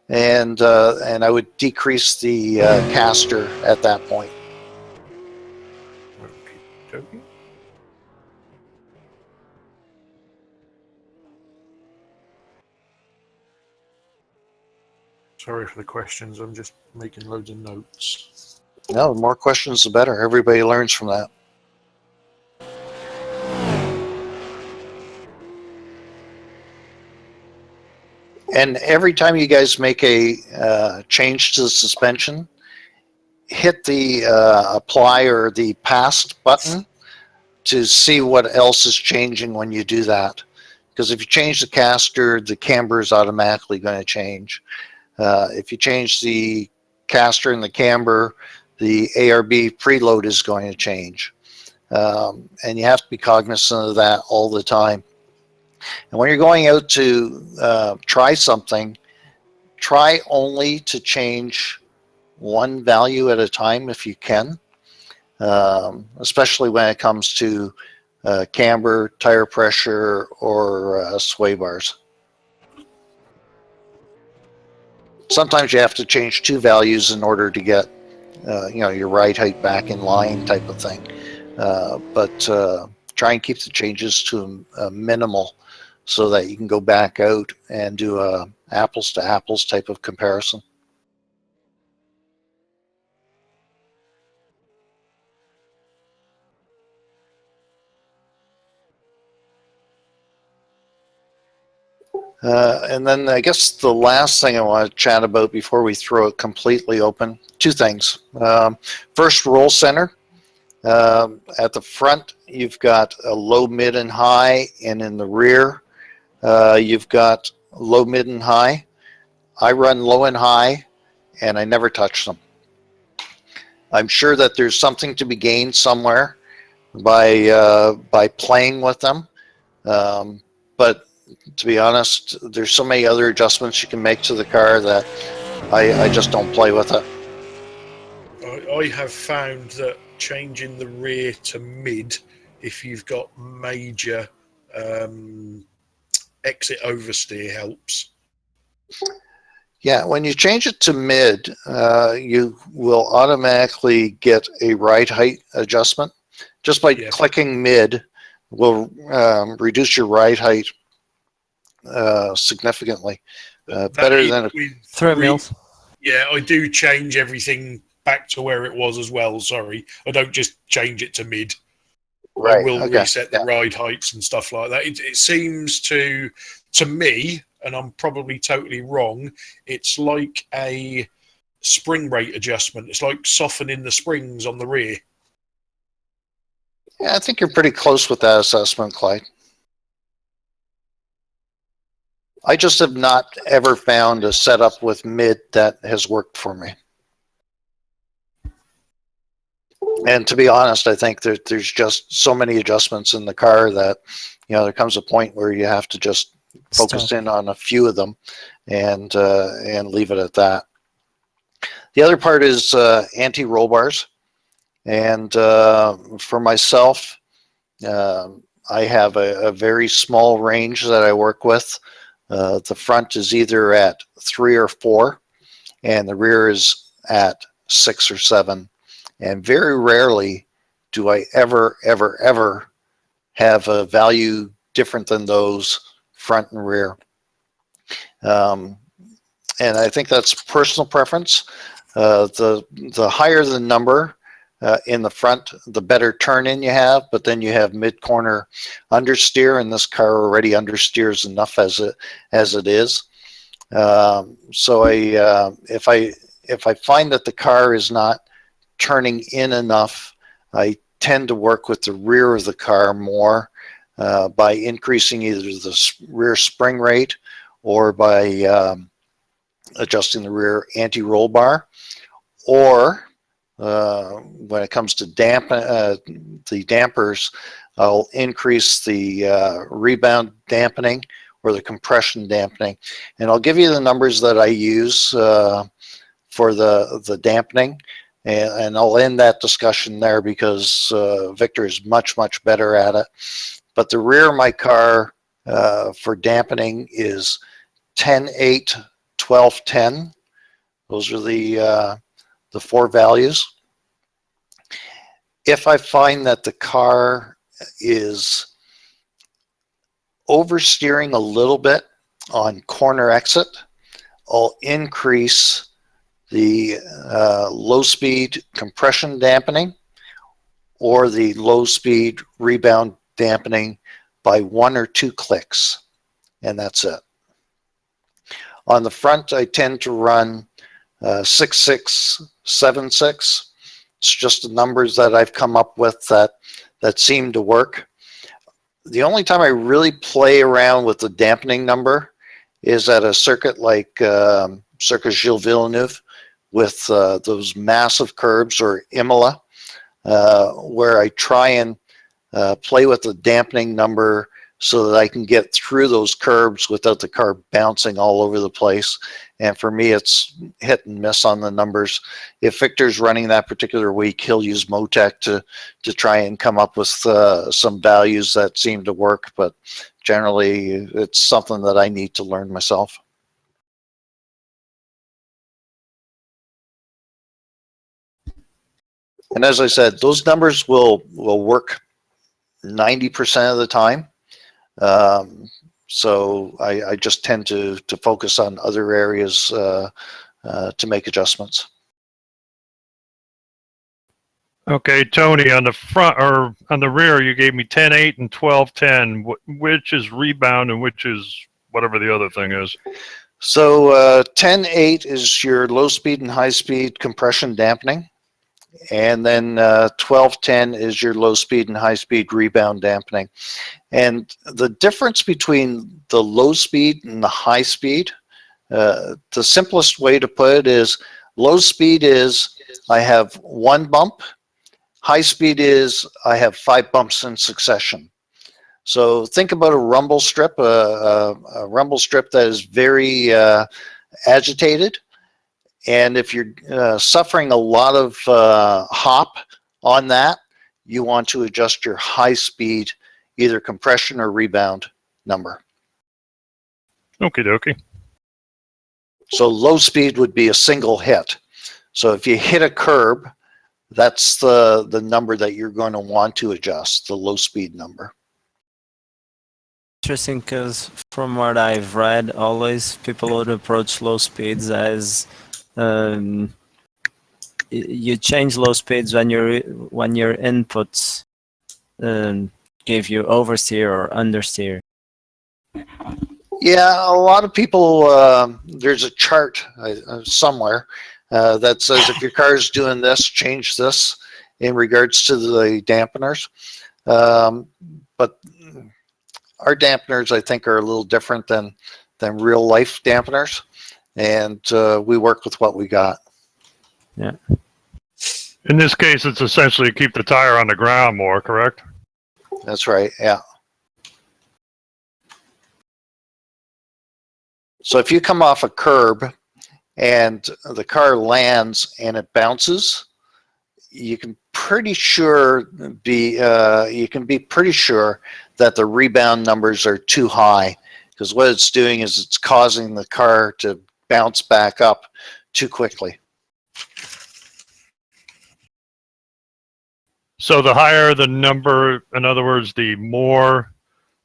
Speaker 2: And I would decrease the caster at that point.
Speaker 4: Okay. Sorry for the questions. I'm just making loads of notes.
Speaker 2: No, the more questions, the better. Everybody learns from that. And every time you guys make a change to the suspension, hit the apply or the past button to see what else is changing when you do that. Because if you change the caster, the camber is automatically going to change. If you change the caster and the camber, the ARB preload is going to change. And you have to be cognizant of that all the time. And when you're going out to try something, try only to change one value at a time if you can, especially when it comes to camber, tire pressure, or sway bars. Sometimes you have to change two values in order to get your ride height back in line type of thing. But try and keep the changes to minimal, so that you can go back out and do a apples to apples type of comparison. And then I guess the last thing I want to chat about before we throw it completely open, two things. First, roll center. At the front, you've got a low, mid, and high, and in the rear, you've got low, mid, and high. I run low and high, and I never touch them. I'm sure that there's something to be gained somewhere by playing with them, but to be honest, there's so many other adjustments you can make to the car that I just don't play with it.
Speaker 4: I have found that changing the rear to mid, if you've got major exit oversteer, helps.
Speaker 2: Yeah, when you change it to mid, you will automatically get a ride height adjustment. Just by clicking mid will reduce your ride height significantly. Better than
Speaker 10: 3 mils.
Speaker 4: Yeah, I do change everything back to where it was as well. Sorry, I don't just change it to mid. I will reset the ride heights and stuff like that. It seems to me, and I'm probably totally wrong, it's like a spring rate adjustment. It's like softening the springs on the rear.
Speaker 2: Yeah, I think you're pretty close with that assessment, Clyde. I just have not ever found a setup with mid that has worked for me. And to be honest, I think that there's just so many adjustments in the car that, you know, there comes a point where you have to just focus in on a few of them and leave it at that. The other part is anti-roll bars. And for myself, I have a very small range that I work with. The front is either at 3 or 4, and the rear is at 6 or 7. And very rarely do I ever have a value different than those front and rear. And I think that's personal preference. The higher the number in the front, the better turn-in you have, but then you have mid-corner understeer, and this car already understeers enough as it is. So if I find that the car is not turning in enough, I tend to work with the rear of the car more by increasing either the rear spring rate or by adjusting the rear anti-roll bar, or when it comes to the dampers, I'll increase the rebound dampening or the compression dampening. And I'll give you the numbers that I use for the dampening. And I'll end that discussion there because Victor is much better at it. But the rear of my car for dampening is 10-8, 12-10. Those are the 4 values. If I find that the car is oversteering a little bit on corner exit, I'll increase the low speed compression dampening or the low speed rebound dampening by 1 or 2 clicks, and that's it. On the front, I tend to run 6.6, 7.6. It's just the numbers that I've come up with that seem to work. The only time I really play around with the dampening number is at a circuit like Circuit Gilles Villeneuve, with those massive curbs, or Imola, where I try and play with the dampening number so that I can get through those curbs without the car bouncing all over the place. And for me, it's hit and miss on the numbers. If Victor's running that particular week, he'll use Motec to try and come up with some values that seem to work, but generally it's something that I need to learn myself. And as I said, those numbers will work 90% of the time. So I just tend to focus on other areas to make adjustments.
Speaker 3: Okay, Tony, on the front or on the rear, you gave me 10-8 and 12-10. Which is rebound and which is whatever the other thing is?
Speaker 2: So 10-8 is your low speed and high speed compression dampening. And then 12-10 is your low speed and high speed rebound dampening. And the difference between the low speed and the high speed, the simplest way to put it is low speed is I have 1 bump, high speed is I have 5 bumps in succession. So think about a rumble strip, a rumble strip that is very agitated. And if you're suffering a lot of hop on that, you want to adjust your high speed, either compression or rebound number.
Speaker 3: Okie dokie.
Speaker 2: So low speed would be a single hit. So if you hit a curb, that's the number that you're going to want to adjust, the low speed number.
Speaker 10: Interesting, because from what I've read, always people would approach low speeds as you change low speeds when your inputs give you oversteer or understeer.
Speaker 2: Yeah, a lot of people, there's a chart somewhere that says if your car is doing this, change this in regards to the dampeners. But our dampeners, I think, are a little different than real life dampeners, and we work with what we got.
Speaker 10: Yeah.
Speaker 3: In this case, it's essentially keep the tire on the ground more, correct?
Speaker 2: That's right, yeah. So if you come off a curb and the car lands and it bounces, you can pretty sure you can be pretty sure that the rebound numbers are too high, because what it's doing is it's causing the car to bounce back up too quickly.
Speaker 3: So the higher the number, in other words, the more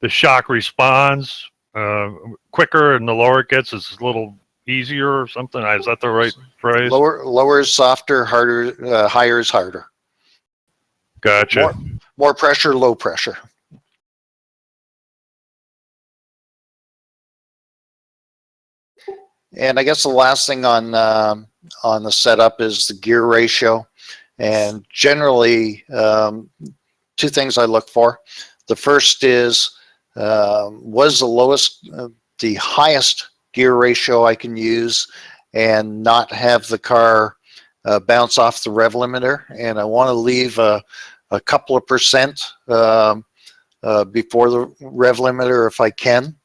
Speaker 3: the shock responds quicker, and the lower it gets, it's a little easier or something. Is that the right phrase?
Speaker 2: Lower is softer, harder, higher is harder.
Speaker 3: Gotcha.
Speaker 2: More pressure, low pressure. And I guess the last thing on the setup is the gear ratio. And generally, two things I look for. The first is was the highest gear ratio I can use and not have the car bounce off the rev limiter. And I want to leave a couple of percent before the rev limiter if I can,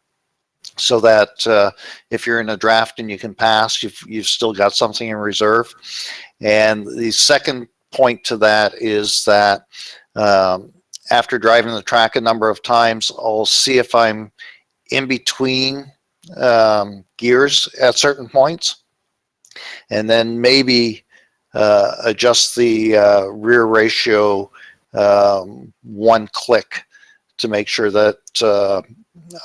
Speaker 2: so that if you're in a draft and you can pass, you've still got something in reserve. And the second point to that is that after driving the track a number of times, I'll see if I'm in between gears at certain points, and then maybe adjust the rear ratio one click to make sure that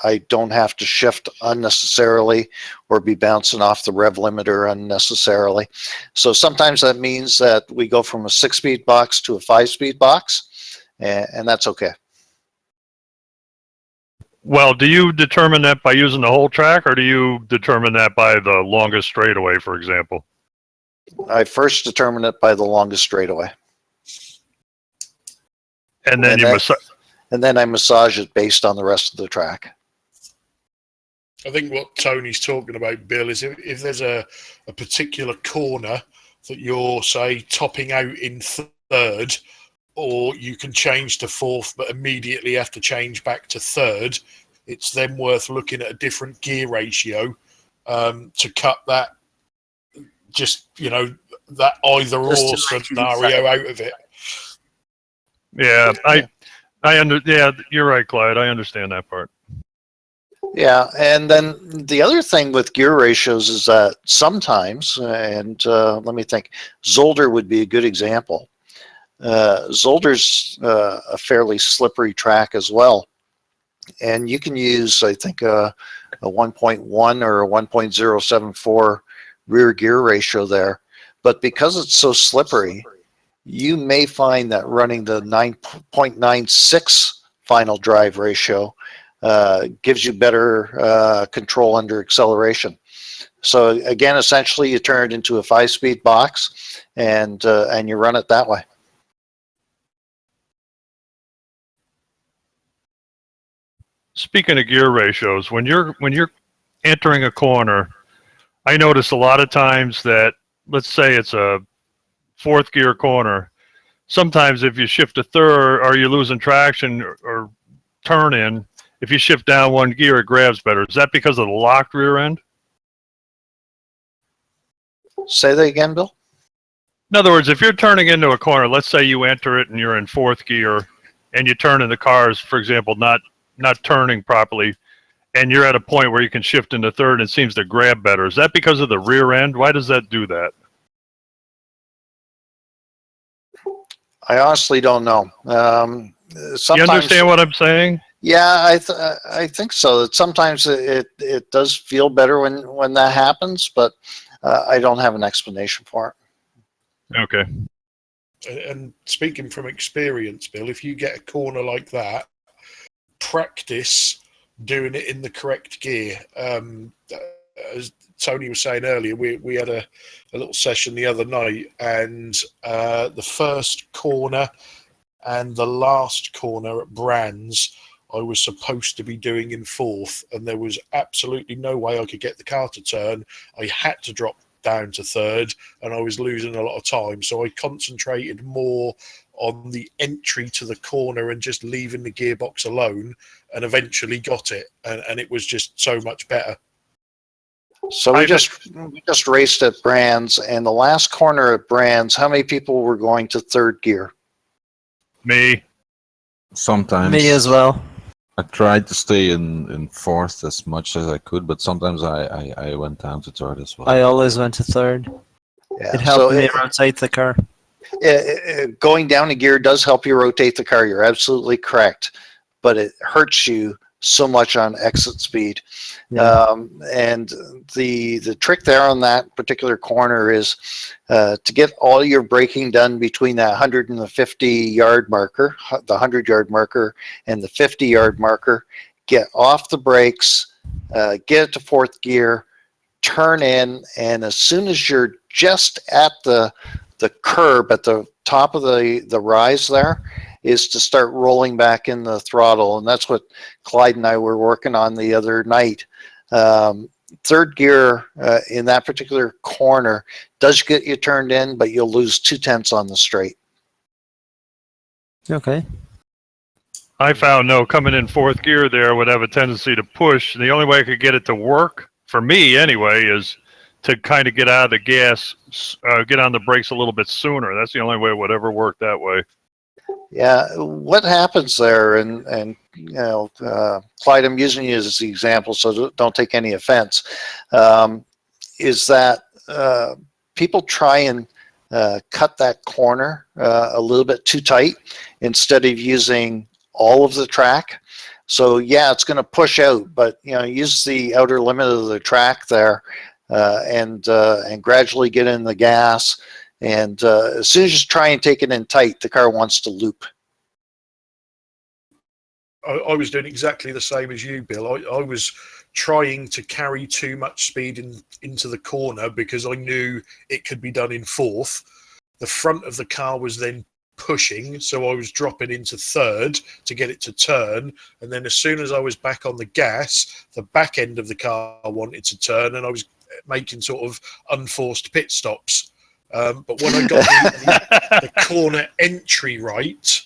Speaker 2: I don't have to shift unnecessarily or be bouncing off the rev limiter unnecessarily. So sometimes that means that we go from a 6-speed box to a 5-speed box, and that's okay.
Speaker 3: Well, do you determine that by using the whole track, or do you determine that by the longest straightaway, for example?
Speaker 2: I first determine it by the longest straightaway.
Speaker 3: And then
Speaker 2: and then I massage it based on the rest of the track.
Speaker 4: I think what Tony's talking about, Bill, is if there's a particular corner that you're, say, topping out in third, or you can change to fourth but immediately have to change back to third, it's then worth looking at a different gear ratio to cut that, that either or scenario out of it.
Speaker 3: Yeah, yeah, you're right, Clyde. I understand that part.
Speaker 2: Yeah, and then the other thing with gear ratios is that sometimes, and let me think, Zolder would be a good example. Zolder's a fairly slippery track as well, and you can use, I think, a 1.1 or a 1.074 rear gear ratio there, but because it's so slippery, you may find that running the 9.96 final drive ratio gives you better control under acceleration. So again, essentially, you turn it into a 5-speed box, and you run it that way.
Speaker 3: Speaking of gear ratios, when you're entering a corner, I notice a lot of times that, let's say it's a 4th gear corner, sometimes if you shift to third, or you're losing traction or turn in, if you shift down one gear, it grabs better. Is that because of the locked rear end?
Speaker 2: Say that again, Bill.
Speaker 3: In other words, if you're turning into a corner, let's say you enter it and you're in fourth gear, and you turn and the car's, for example, not turning properly, and you're at a point where you can shift into third and it seems to grab better. Is that because of the rear end? Why does that do that?
Speaker 2: I honestly don't know. Sometimes,
Speaker 3: You understand what I'm saying?
Speaker 2: Yeah, I think so. Sometimes it does feel better when that happens, but I don't have an explanation for it.
Speaker 3: Okay.
Speaker 4: And speaking from experience, Bill, if you get a corner like that, practice doing it in the correct gear. As Tony was saying earlier, we had a little session the other night, and the first corner and the last corner at Brands, I was supposed to be doing in fourth, and there was absolutely no way I could get the car to turn. I had to drop down to third, and I was losing a lot of time. So I concentrated more on the entry to the corner and just leaving the gearbox alone, and eventually got it. And it was just so much better.
Speaker 2: So we just raced at Brands, and the last corner at Brands, how many people were going to third gear?
Speaker 3: Me.
Speaker 9: Sometimes.
Speaker 10: Me as well.
Speaker 9: I tried to stay in fourth as much as I could, but sometimes I went down to third as well.
Speaker 10: I always went to third.
Speaker 2: Yeah,
Speaker 10: It helped me rotate the car.
Speaker 2: Going down a gear does help you rotate the car. You're absolutely correct, but it hurts you so much on exit speed.
Speaker 10: Yeah.
Speaker 2: And the trick there on that particular corner is to get all your braking done between that 150-yard marker, the 100-yard marker, and the 50-yard marker. Get off the brakes, get it to fourth gear, turn in, and as soon as you're just at the curb at the top of the rise there, is to start rolling back in the throttle. And that's what Clyde and I were working on the other night. Third gear in that particular corner does get you turned in, but you'll lose 2/10 on the straight.
Speaker 10: Okay.
Speaker 3: I found coming in fourth gear there would have a tendency to push. And the only way I could get it to work, for me anyway, is to kind of get out of the gas, get on the brakes a little bit sooner. That's the only way it would ever work that way.
Speaker 2: Yeah, what happens there, and you know, Clyde, I'm using you as the example, so don't take any offense, is that people try and cut that corner a little bit too tight instead of using all of the track. So yeah, it's going to push out, but you know, use the outer limit of the track there, and gradually get in the gas. And as soon as you try and take it in tight, the car wants to loop.
Speaker 4: I was doing exactly the same as you, Bill. I was trying to carry too much speed into the corner because I knew it could be done in fourth. The front of the car was then pushing, so I was dropping into third to get it to turn. And then as soon as I was back on the gas, the back end of the car wanted to turn, and I was making sort of unforced pit stops. But when I got the corner entry right,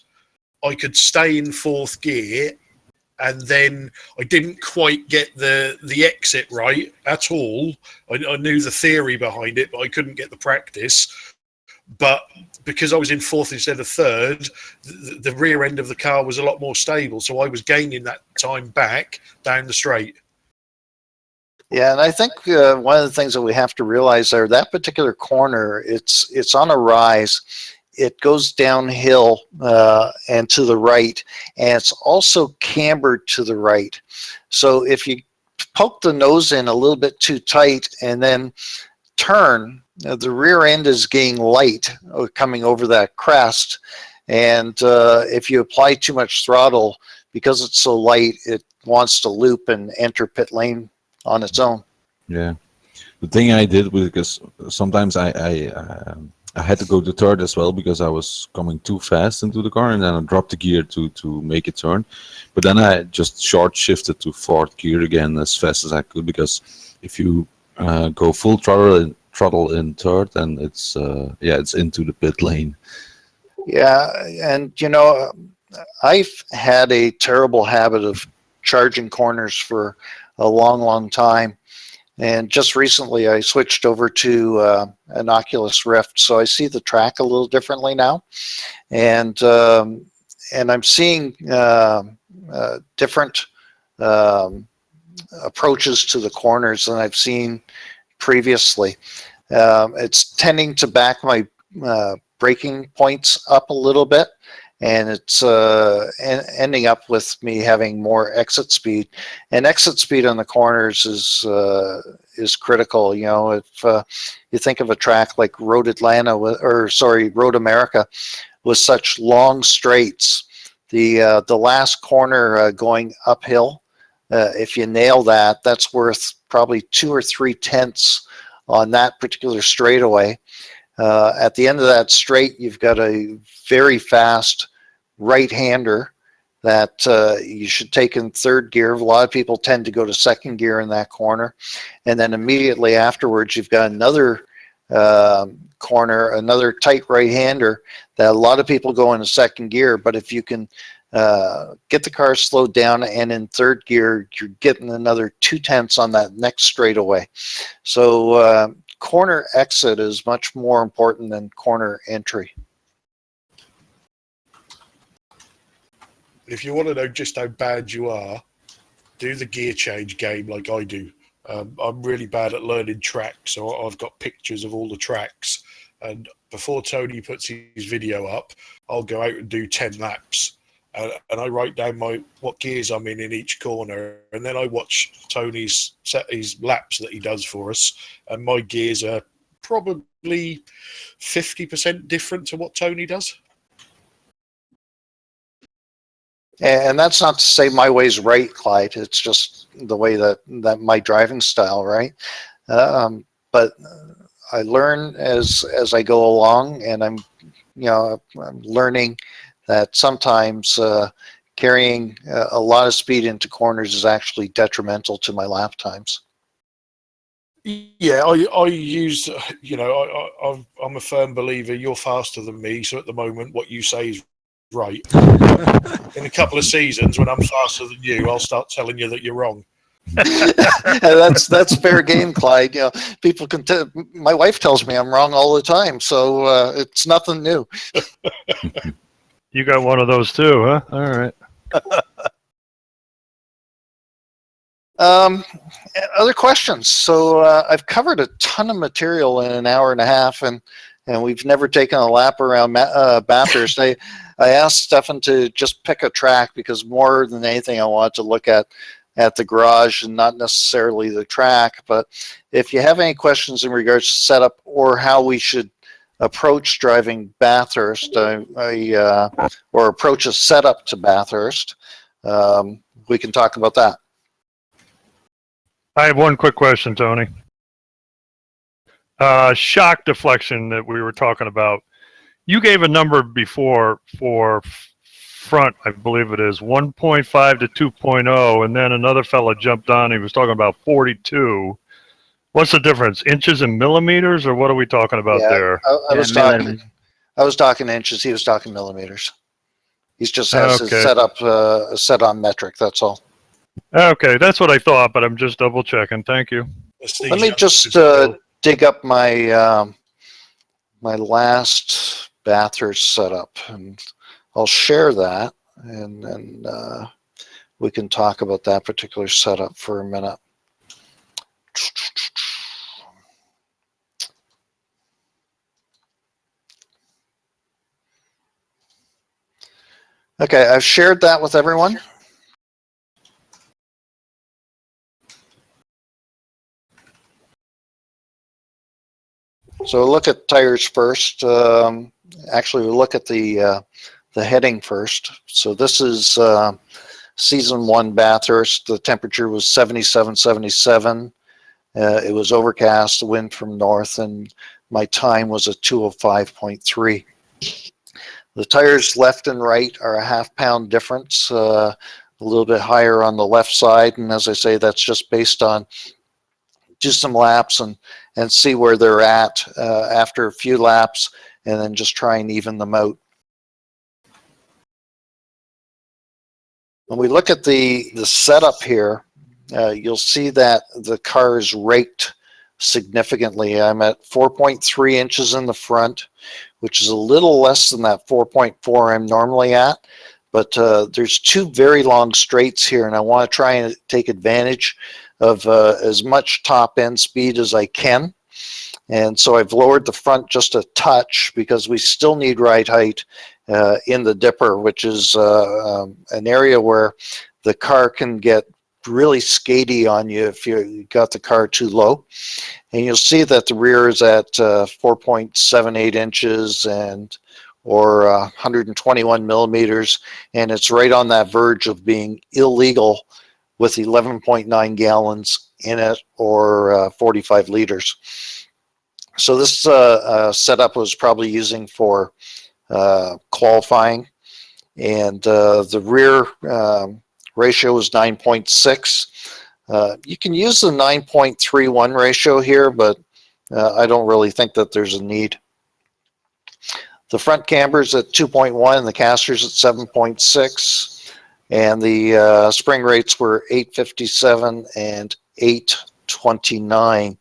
Speaker 4: I could stay in fourth gear, and then I didn't quite get the exit right at all. I knew the theory behind it, but I couldn't get the practice. But because I was in fourth instead of third, the rear end of the car was a lot more stable, so I was gaining that time back down the straight.
Speaker 2: Yeah, and I think one of the things that we have to realize there, that particular corner, it's on a rise. It goes downhill and to the right, and it's also cambered to the right. So if you poke the nose in a little bit too tight and then turn, the rear end is getting light coming over that crest. And if you apply too much throttle, because it's so light, it wants to loop and enter pit lane on its own.
Speaker 9: Yeah, the thing I did was, because sometimes I had to go to third as well because I was coming too fast into the car, and then I dropped the gear to make it turn. But then I just short shifted to fourth gear again as fast as I could, because if you go full throttle in third, then it's it's into the pit lane.
Speaker 2: Yeah, and you know, I've had a terrible habit of charging corners for a long time. And just recently, I switched over to an Oculus Rift, so I see the track a little differently now, and I'm seeing different approaches to the corners than I've seen previously. It's tending to back my braking points up a little bit, and it's ending up with me having more exit speed. And exit speed on the corners is critical. You know, if you think of a track like Road Atlanta, Road America, with such long straights, the last corner going uphill, if you nail that, that's worth probably 2 or 3 tenths on that particular straightaway. At the end of that straight, you've got a very fast right-hander that you should take in third gear. A lot of people tend to go to second gear in that corner. And then immediately afterwards, you've got another corner, another tight right-hander that a lot of people go into second gear. But if you can get the car slowed down and in third gear, you're getting another 2 tenths on that next straightaway. So corner exit is much more important than corner entry.
Speaker 4: If you want to know just how bad you are, do the gear change game like I do. I'm really bad at learning tracks, so I've got pictures of all the tracks. And before Tony puts his video up, I'll go out and do 10 laps. And I write down what gears I'm in each corner. And then I watch Tony's laps that he does for us. And my gears are probably 50% different to what Tony does.
Speaker 2: And that's not to say my way's right, Clyde. It's just the way that my driving style, right? But I learn as I go along, and I'm learning that sometimes carrying a lot of speed into corners is actually detrimental to my lap times.
Speaker 4: Yeah, I use, I'm a firm believer you're faster than me, so at the moment what you say is right. In a couple of seasons when I'm faster than you, I'll start telling you that you're wrong.
Speaker 2: That's fair game, Clyde. You know, people can. My wife tells me I'm wrong all the time, so it's nothing new.
Speaker 3: You got one of those too, huh? All right.
Speaker 2: Other questions? So I've covered a ton of material in an hour and a half, and we've never taken a lap around Bathurst. I asked Stefan to just pick a track because more than anything, I wanted to look at the garage and not necessarily the track. But if you have any questions in regards to setup or how we should approach driving Bathurst, or approach a setup to Bathurst, we can talk about that.
Speaker 3: I have one quick question, Tony. Shock deflection that we were talking about. You gave a number before for front, I believe it is, 1.5 to 2.0, and then another fella jumped on. He was talking about 42. What's the difference? Inches and millimeters, or what are we talking about there?
Speaker 2: I was talking inches. He was talking millimeters. He's just has his setup set on metric. That's all.
Speaker 3: Okay, that's what I thought, but I'm just double checking. Thank you.
Speaker 2: Let me just dig up my my last Bathurst setup, and I'll share that, and then we can talk about that particular setup for a minute. Okay, I've shared that with everyone. So we'll look at tires first. Actually, we'll look at the heading first. So this is season 1 Bathurst. The temperature was 77. It was overcast, the wind from north, and my time was a 2:05.3. The tires left and right are a half-pound difference, a little bit higher on the left side, and as I say, that's just based on do some laps and see where they're at after a few laps, and then just try and even them out. When we look at the setup here, you'll see that the car is raked significantly. I'm at 4.3 inches in the front, which is a little less than that 4.4 I'm normally at. But there's two very long straights here, and I want to try and take advantage of as much top end speed as I can. And so I've lowered the front just a touch because we still need ride height in the dipper, which is an area where the car can get really skatey on you if you got the car too low. And you'll see that the rear is at 4.78 inches or 121 millimeters, and it's right on that verge of being illegal with 11.9 gallons in it or 45 liters. So this setup was probably using for qualifying, and the rear ratio is 9.6. You can use the 9.31 ratio here, but I don't really think that there's a need. The front camber's at 2.1 and the caster's at 7.6, and the spring rates were 857 and 829.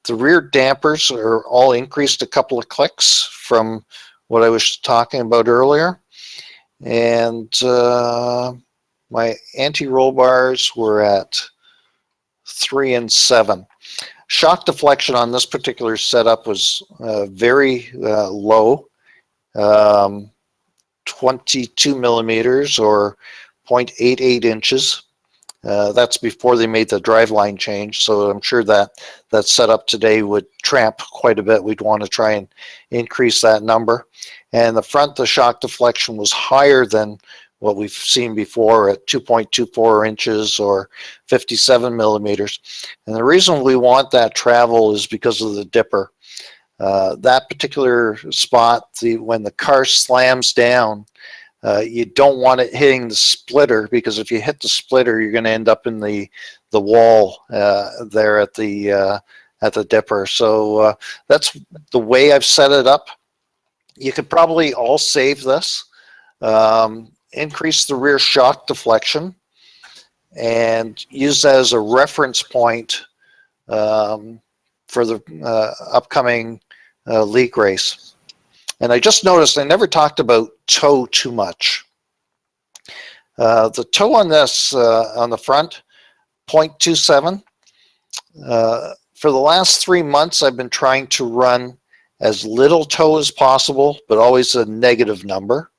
Speaker 2: The rear dampers are all increased a couple of clicks from what I was talking about earlier. And my anti-roll bars were at 3 and 7. Shock deflection on this particular setup was very low, 22 millimeters or 0.88 inches. That's before they made the driveline change, so I'm sure that that setup today would tramp quite a bit. We'd want to try and increase that number. And the front, the shock deflection was higher than what we've seen before at 2.24 inches or 57 millimeters. And the reason we want that travel is because of the dipper. That particular spot, when the car slams down, you don't want it hitting the splitter, because if you hit the splitter, you're going to end up in the wall there at the dipper. So that's the way I've set it up. You could probably all save this, increase the rear shock deflection, and use that as a reference point for the upcoming league race. And I just noticed I never talked about toe too much. The toe on this, on the front, 0.27. For the last 3 months, I've been trying to run as little toe as possible, but always a negative number.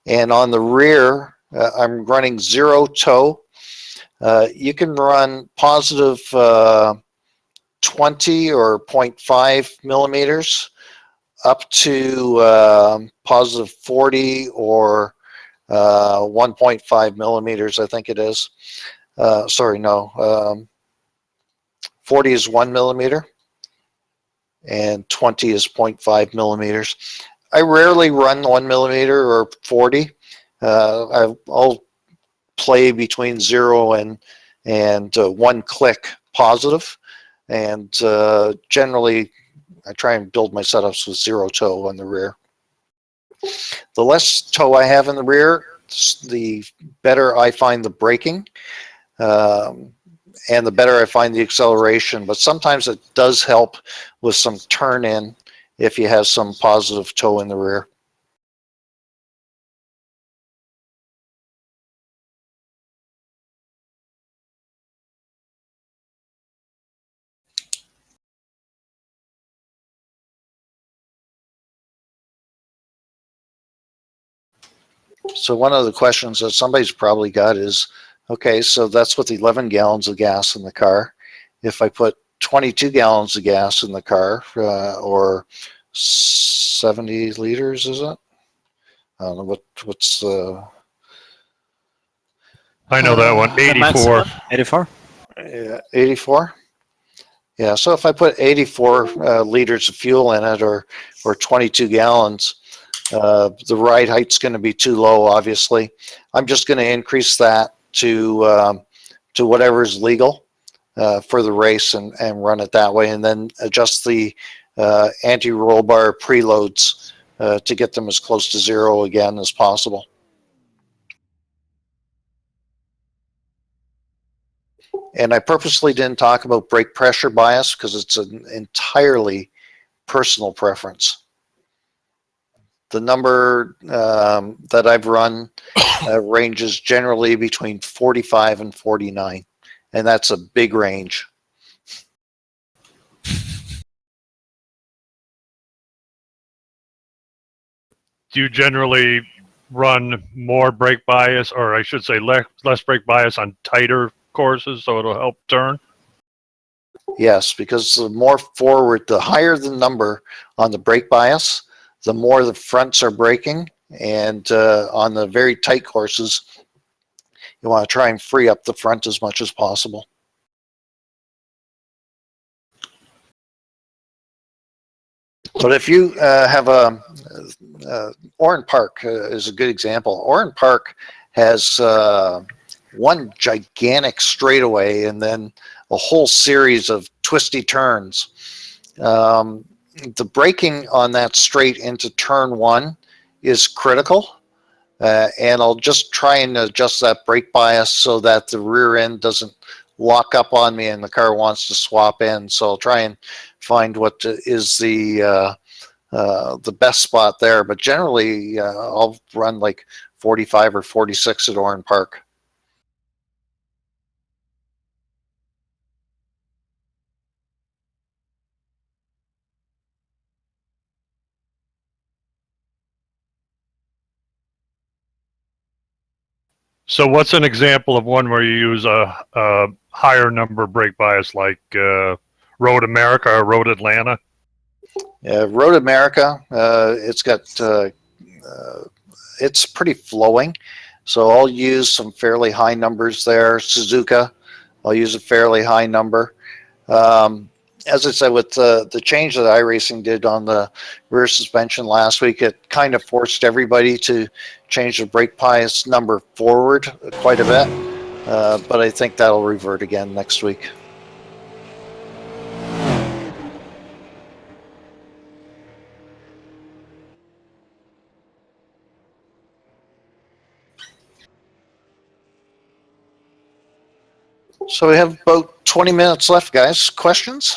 Speaker 2: And on the rear, I'm running 0 toe. You can run positive 20 or 0.5 millimeters up to positive 40 or 1.5 millimeters, I think it is. Sorry, no. 40 is 1 millimeter and 20 is 0.5 millimeters. I rarely run 1 millimeter or 40. I'll play between 0 and 1 click positive, and generally I try and build my setups with 0 toe on the rear. The less toe I have in the rear, the better I find the braking, and the better I find the acceleration. But sometimes it does help with some turn in if you have some positive toe in the rear. So one of the questions that somebody's probably got is, okay, so that's with 11 gallons of gas in the car. If I put 22 gallons of gas in the car, or 70 liters, is it? I don't know what's
Speaker 3: I know that one. 84.
Speaker 10: 84.
Speaker 2: 84. Yeah, so if I put 84 liters of fuel in it, or 22 gallons, the ride height's going to be too low, obviously. I'm just going to increase that to whatever's legal for the race and run it that way, and then adjust the anti-roll bar preloads to get them as close to 0 again as possible. And I purposely didn't talk about brake pressure bias because it's an entirely personal preference. The number that I've run ranges generally between 45 and 49, and that's a big range.
Speaker 3: Do you generally run more brake bias, or I should say less brake bias on tighter courses so it'll help turn?
Speaker 2: Yes, because the more forward, the higher the number on the brake bias, the more the fronts are braking. And on the very tight courses, you want to try and free up the front as much as possible. But if you have Oran Park is a good example. Oran Park has one gigantic straightaway and then a whole series of twisty turns. The braking on that straight into turn one is critical. And I'll just try and adjust that brake bias so that the rear end doesn't lock up on me and the car wants to swap in. So I'll try and find what is the best spot there. But generally, I'll run like 45 or 46 at Oran Park.
Speaker 3: So what's an example of one where you use a higher number brake bias, like Road America or Road Atlanta?
Speaker 2: Road America, it's got it's pretty flowing, so I'll use some fairly high numbers there. Suzuka, I'll use a fairly high number. As I said, with the change that iRacing did on the rear suspension last week, it kind of forced everybody to change the brake bias number forward quite a bit. But I think that'll revert again next week. So we have about 20 minutes left, guys. Questions?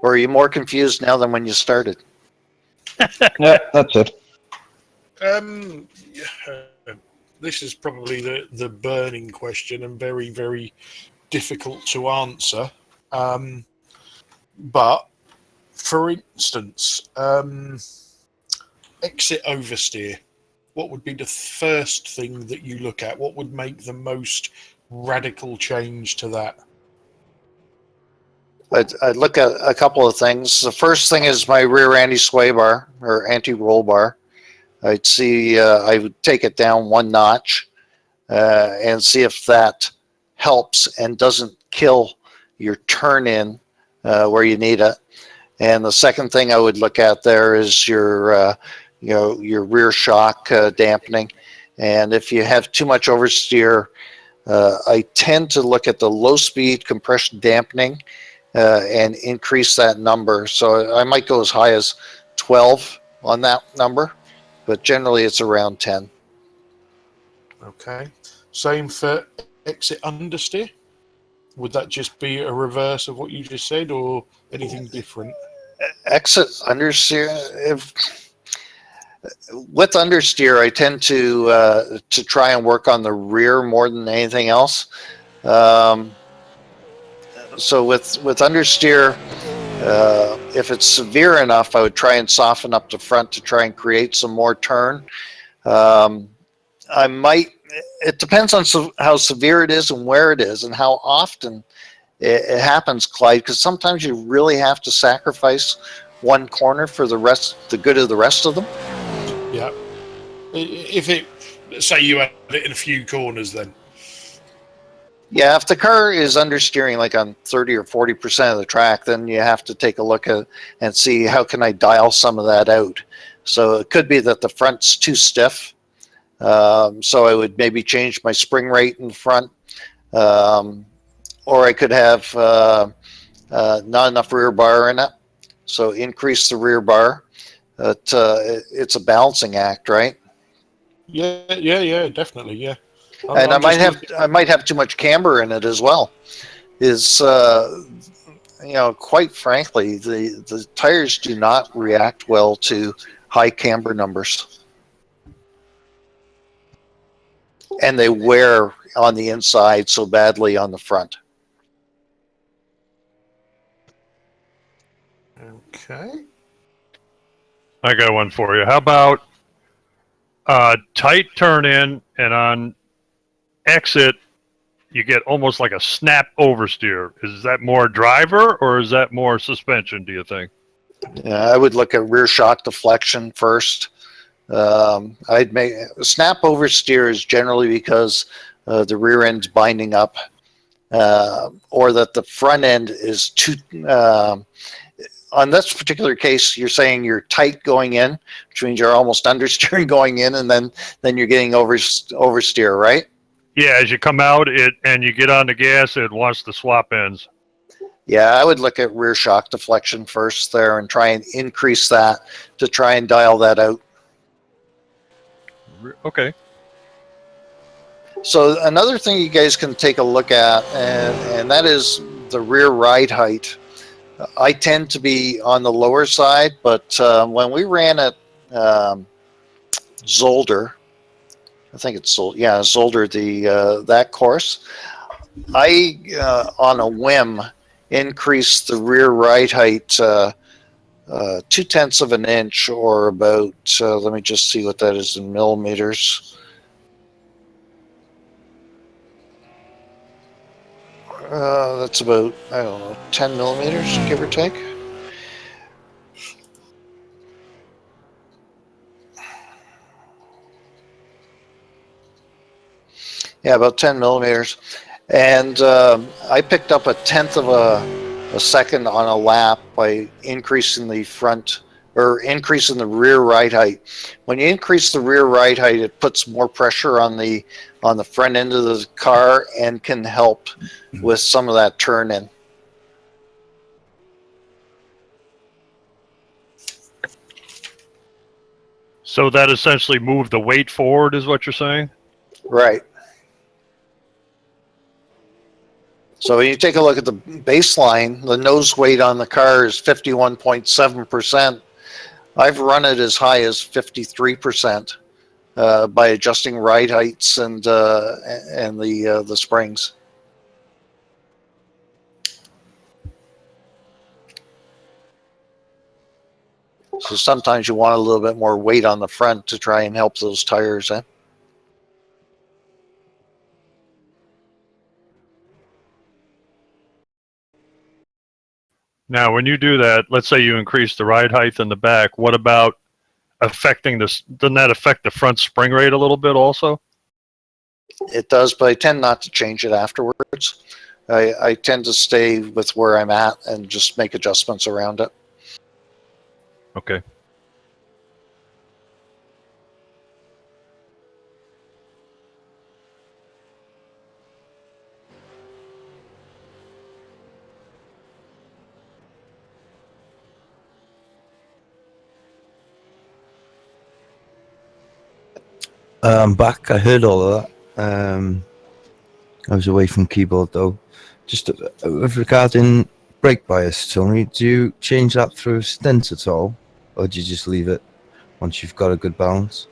Speaker 2: Or are you more confused now than when you started?
Speaker 8: Yeah, that's it.
Speaker 4: This is probably the burning question and very, very difficult to answer. But for instance, exit oversteer. What would be the first thing that you look at? What would make the most radical change to that?
Speaker 2: I'd look at a couple of things. The first thing is my rear anti-sway bar or anti-roll bar. I'd see, I would take it down one notch and see if that helps and doesn't kill your turn in where you need it. And the second thing I would look at there is your, your rear shock dampening. And if you have too much oversteer, I tend to look at the low speed compression dampening and increase that number. So I might go as high as 12 on that number, but generally it's around 10.
Speaker 4: Okay. Same for exit understeer? Would that just be a reverse of what you just said or anything different?
Speaker 2: Exit understeer, with understeer, I tend to try and work on the rear more than anything else. So with understeer, if it's severe enough, I would try and soften up the front to try and create some more turn. I might, it depends on how severe it is and where it is and how often it happens, Clyde, because sometimes you really have to sacrifice one corner for the good of the rest of them.
Speaker 4: Yeah. If it, say you had it in a few corners then.
Speaker 2: Yeah, if the car is understeering like on 30 or 40% of the track, then you have to take a look at and see how can I dial some of that out. So it could be that the front's too stiff. So I would maybe change my spring rate in front. Or I could have not enough rear bar in it. So increase the rear bar. It's a balancing act, right?
Speaker 4: Yeah, definitely, yeah.
Speaker 2: And
Speaker 4: I'm just
Speaker 2: I might have too much camber in it as well. Is quite frankly, the tires do not react well to high camber numbers, and they wear on the inside so badly on the front.
Speaker 4: Okay.
Speaker 3: I got one for you. How about tight turn in, and on exit you get almost like a snap oversteer? Is that more driver or is that more suspension, do you think?
Speaker 2: I would look at rear shock deflection first. I'd make snap oversteer is generally because the rear end's binding up, or that the front end is too. On this particular case, you're saying you're tight going in, which means you're almost understeering going in, and then you're getting oversteer, right?
Speaker 3: Yeah, as you come out and you get on the gas, it wants to swap ends.
Speaker 2: Yeah, I would look at rear shock deflection first there and try and increase that to try and dial that out.
Speaker 3: Okay.
Speaker 2: So another thing you guys can take a look at, and that is the rear ride height. I tend to be on the lower side, but when we ran at Zolder, I think it's Zolder, that course, I on a whim increased the rear ride height 0.2 of an inch, or about let me just see what that is in millimeters. That's about, I don't know, 10 millimeters, give or take. Yeah, about 10 millimeters. And I picked up 1/10 of a second on a lap by increasing the front, or increasing the rear ride height. When you increase the rear ride height, it puts more pressure on the front end of the car and can help with some of that turn in.
Speaker 3: So that essentially moved the weight forward, is what you're saying?
Speaker 2: Right. So when you take a look at the baseline, the nose weight on the car is 51.7%. I've run it as high as 53% by adjusting ride heights and the springs. So sometimes you want a little bit more weight on the front to try and help those tires, eh?
Speaker 3: Now, when you do that, let's say you increase the ride height in the back, what about affecting this? Doesn't that affect the front spring rate a little bit also?
Speaker 2: It does, but I tend not to change it afterwards. I tend to stay with where I'm at and just make adjustments around it.
Speaker 3: Okay.
Speaker 6: I'm back. I heard all of that. I was away from keyboard though. Just with regarding brake bias, Tony, do you change that through stint at all, or do you just leave it once you've got a good balance?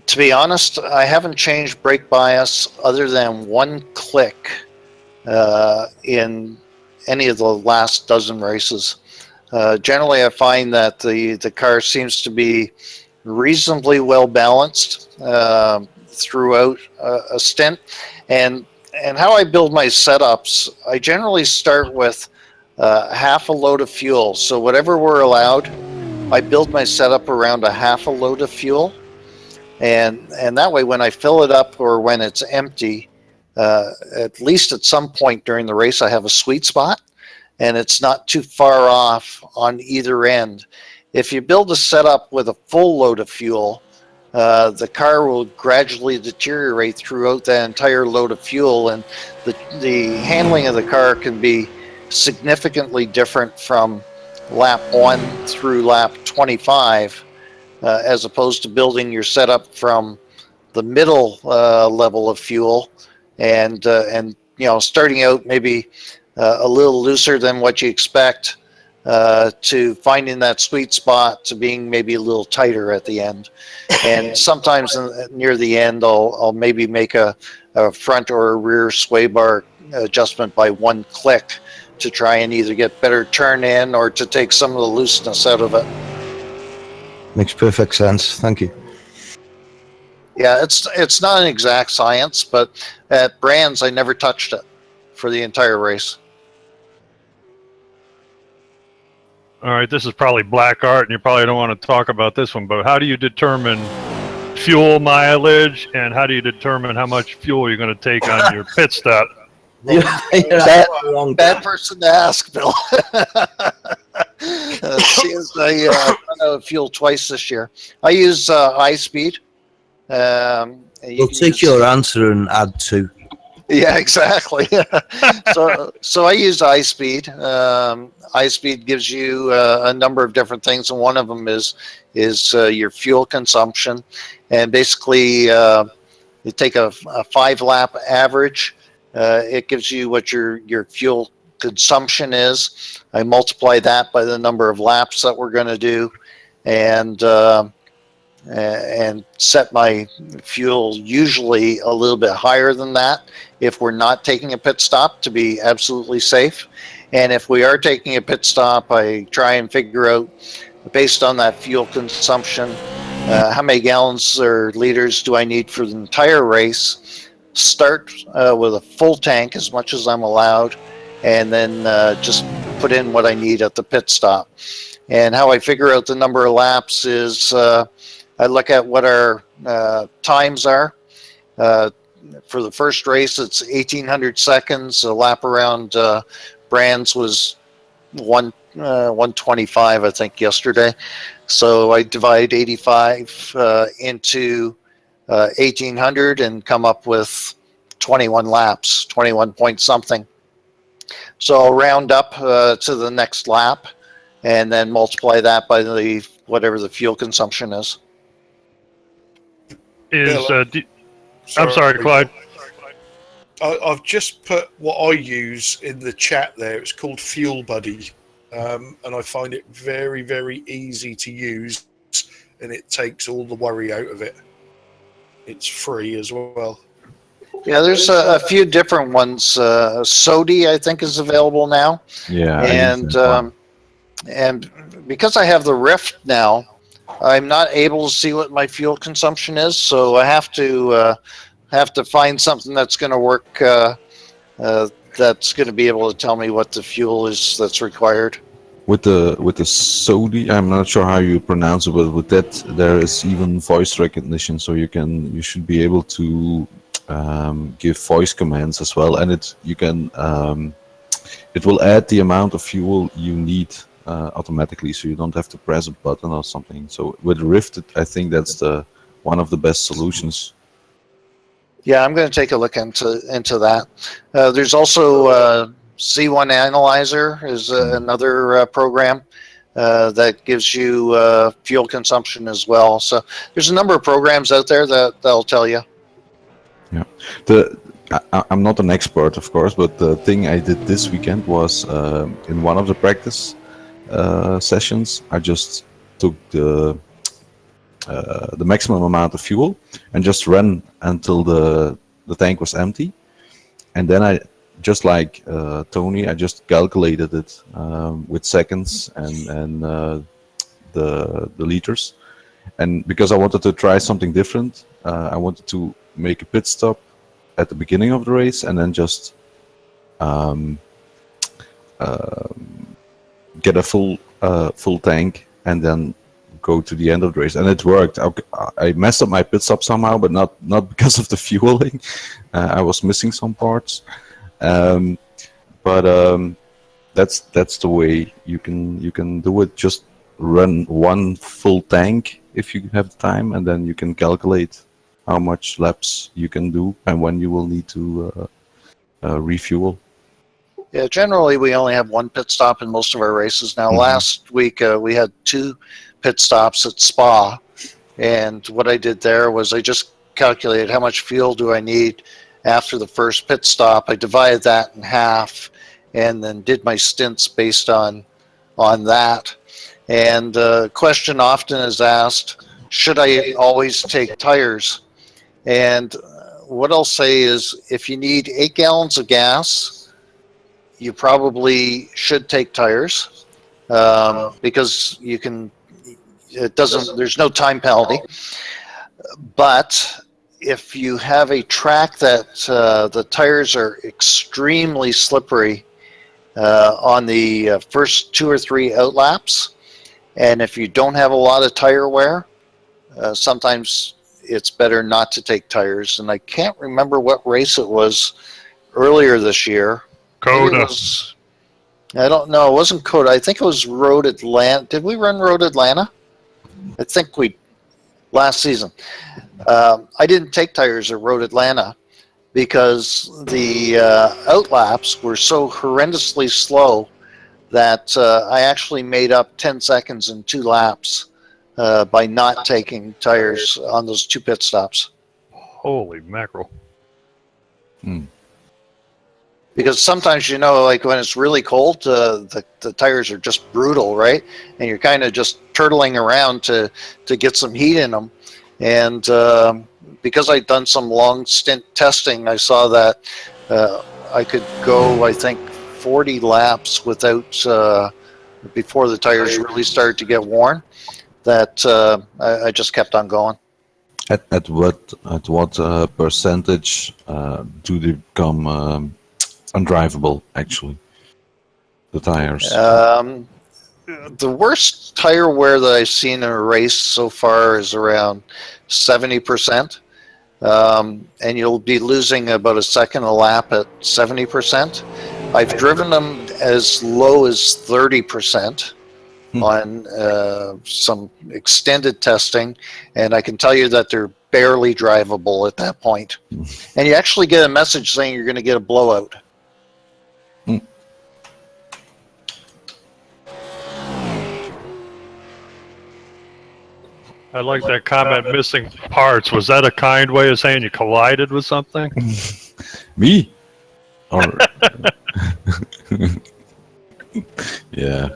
Speaker 2: To be honest, I haven't changed brake bias other than one click in any of the last dozen races. Generally, I find that the car seems to be reasonably well balanced throughout a stint, and how I build my setups, I generally start with half a load of fuel. So whatever we're allowed, I build my setup around a half a load of fuel, and that way when I fill it up or when it's empty, at least at some point during the race I have a sweet spot and it's not too far off on either end. If you build a setup with a full load of fuel, the car will gradually deteriorate throughout that entire load of fuel, and the handling of the car can be significantly different from lap 1 through lap 25, as opposed to building your setup from middle level of fuel, and starting out maybe a little looser than what you expect, to finding that sweet spot to being maybe a little tighter at the end. And sometimes near the end, I'll maybe make a front or a rear sway bar adjustment by one click to try and either get better turn in or to take some of the looseness out of it.
Speaker 6: Makes perfect sense. Thank you.
Speaker 2: Yeah, it's not an exact science, but at Brands, I never touched it for the entire race.
Speaker 3: All right, this is probably black art, and you probably don't want to talk about this one, but how do you determine fuel mileage, and how do you determine how much fuel you're going to take on your pit stop?
Speaker 2: Bad person to ask, Bill. Seems I run out of fuel twice this year. I use iSpeed.
Speaker 6: We'll take your answer and add 2.
Speaker 2: Yeah, exactly. So I use iSpeed. iSpeed gives you a number of different things, and one of them is your fuel consumption. And basically, you take a 5-lap average. It gives you what your fuel consumption is. I multiply that by the number of laps that we're going to do, and set my fuel usually a little bit higher than that if we're not taking a pit stop, to be absolutely safe. And if we are taking a pit stop, I try and figure out, based on that fuel consumption, how many gallons or liters do I need for the entire race. Start with a full tank, as much as I'm allowed, and then just put in what I need at the pit stop. And how I figure out the number of laps is I look at what our times are. For the first race, it's 1,800 seconds. A lap around Brands was 125, I think, yesterday. So I divide 85 into 1,800 and come up with 21 laps, 21 point something. So I'll round up to the next lap and then multiply that by whatever the fuel consumption is.
Speaker 3: I'm sorry, Clyde.
Speaker 4: I've just put what I use in the chat there. It's called Fuel Buddy, and I find it very, very easy to use, and it takes all the worry out of it. It's free as well.
Speaker 2: Yeah, there's a few different ones. Sodi, I think, is available now.
Speaker 9: Yeah.
Speaker 2: And because I have the Rift now, I'm not able to see what my fuel consumption is, so I have to find something that's going to work. That's going to be able to tell me what the fuel is that's required.
Speaker 9: With the Sodi, I'm not sure how you pronounce it, but with that there is even voice recognition, so you should be able to give voice commands as well, and it will add the amount of fuel you need automatically, so you don't have to press a button or something. So with Rift, I think that's one of the best solutions.
Speaker 2: Yeah, I'm going to take a look into that. There's also C1 Analyzer is another program that gives you fuel consumption as well. So there's a number of programs out there that'll tell you.
Speaker 9: Yeah, I'm not an expert, of course, but the thing I did this weekend was in one of the practice sessions, I just took the maximum amount of fuel and just ran until the tank was empty, and then I just like Tony, I just calculated it with seconds and the liters, and because I wanted to try something different, I wanted to make a pit stop at the beginning of the race and then just get a full tank and then go to the end of the race, and it worked. I messed up my pit stop somehow, but not because of the fueling. I was missing some parts, but that's the way you can do it. Just run one full tank if you have time, and then you can calculate how much laps you can do and when you will need to refuel.
Speaker 2: Yeah, generally we only have one pit stop in most of our races now. Last week we had 2 pit stops at Spa, and what I did there was I just calculated how much fuel do I need after the first pit stop. I divided that in half and then did my stints based on that. And the question often is asked, should I always take tires? And what I'll say is, if you need 8 gallons of gas, you probably should take tires, because you can, there's no time penalty. But if you have a track that the tires are extremely slippery on the first 2 or 3 out laps, and if you don't have a lot of tire wear, sometimes it's better not to take tires. And I can't remember what race it was earlier this year.
Speaker 3: Coda.
Speaker 2: I don't know. It wasn't Coda. I think it was Road Atlanta. Did we run Road Atlanta? I think we, last season. I didn't take tires at Road Atlanta because the out laps were so horrendously slow that I actually made up 10 seconds in 2 laps by not taking tires on those 2 pit stops.
Speaker 3: Holy mackerel.
Speaker 2: Because sometimes, like when it's really cold, the tires are just brutal, right? And you're kind of just turtling around to get some heat in them. And because I'd done some long stint testing, I saw that I could go, I think, 40 laps without, before the tires really started to get worn, that I just kept on going.
Speaker 9: At what percentage do they become undrivable, actually, the tires?
Speaker 2: The worst tire wear that I've seen in a race so far is around 70%. And you'll be losing about a second a lap at 70%. I've driven them as low as 30% on some extended testing, and I can tell you that they're barely drivable at that point. And you actually get a message saying you're going to get a blowout.
Speaker 3: I like that comment, missing parts. Was that a kind way of saying you collided with something?
Speaker 9: Me? Or yeah.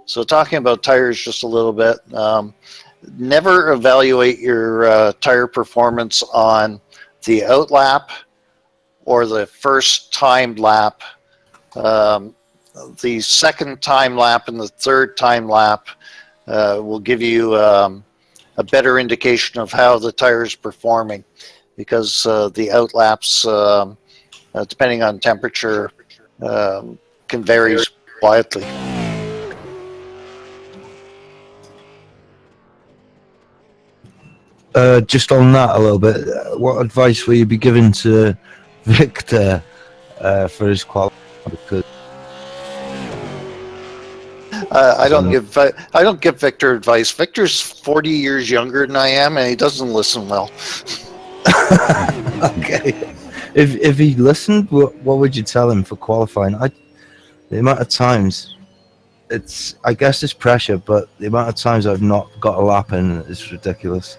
Speaker 2: So talking about tires just a little bit, never evaluate your tire performance on the out lap or the first timed lap. The second time lap and the third time lap will give you a better indication of how the tire is performing, because the out laps, depending on temperature, can vary widely.
Speaker 6: Just on that a little bit, what advice will you be giving to Victor for his quality? Because
Speaker 2: I don't give Victor advice. Victor's 40 years younger than I am, and he doesn't listen well.
Speaker 6: Okay, if he listened, what would you tell him for qualifying? The amount of times, I guess it's pressure, but the amount of times I've not got a lap in is ridiculous.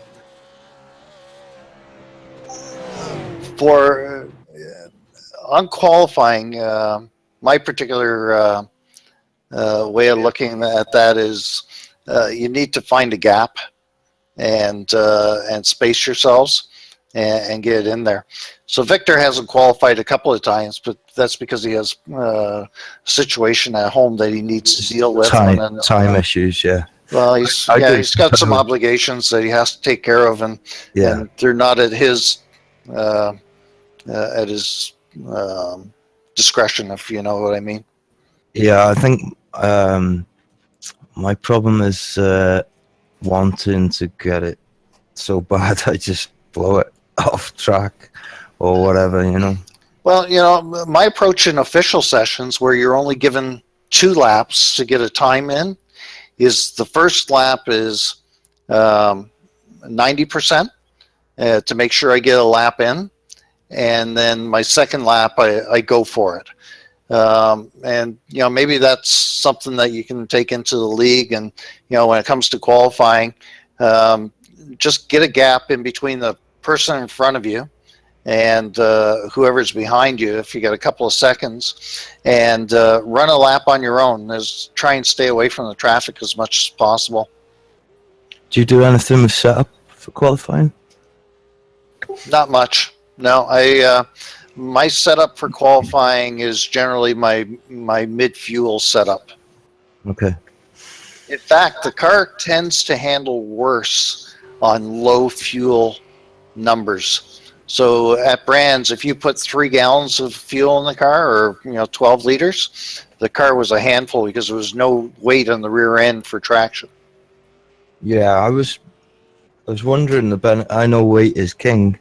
Speaker 2: For on qualifying, my particular way of looking at that is you need to find a gap and space yourselves and get it in there. So Victor hasn't qualified a couple of times, but that's because he has a situation at home that he needs to deal with.
Speaker 6: Time issues, yeah.
Speaker 2: Well, he's got some obligations that he has to take care of, and they're not at his discretion, if you know what I mean.
Speaker 6: Yeah, I think my problem is wanting to get it so bad I just blow it off track or whatever,
Speaker 2: Well, my approach in official sessions where you're only given 2 laps to get a time in is the first lap is 90% to make sure I get a lap in, and then my second lap I go for it. And maybe that's something that you can take into the league. And when it comes to qualifying, just get a gap in between the person in front of you and whoever's behind you, if you got a couple of seconds, and run a lap on your own. Try and stay away from the traffic as much as possible.
Speaker 6: Do you do anything with setup for qualifying?
Speaker 2: Not much. No, my setup for qualifying is generally my mid-fuel setup.
Speaker 6: Okay.
Speaker 2: In fact, the car tends to handle worse on low fuel numbers. So at Brands, if you put 3 gallons of fuel in the car, or 12 liters, the car was a handful because there was no weight on the rear end for traction.
Speaker 6: Yeah, I was wondering I know weight is king,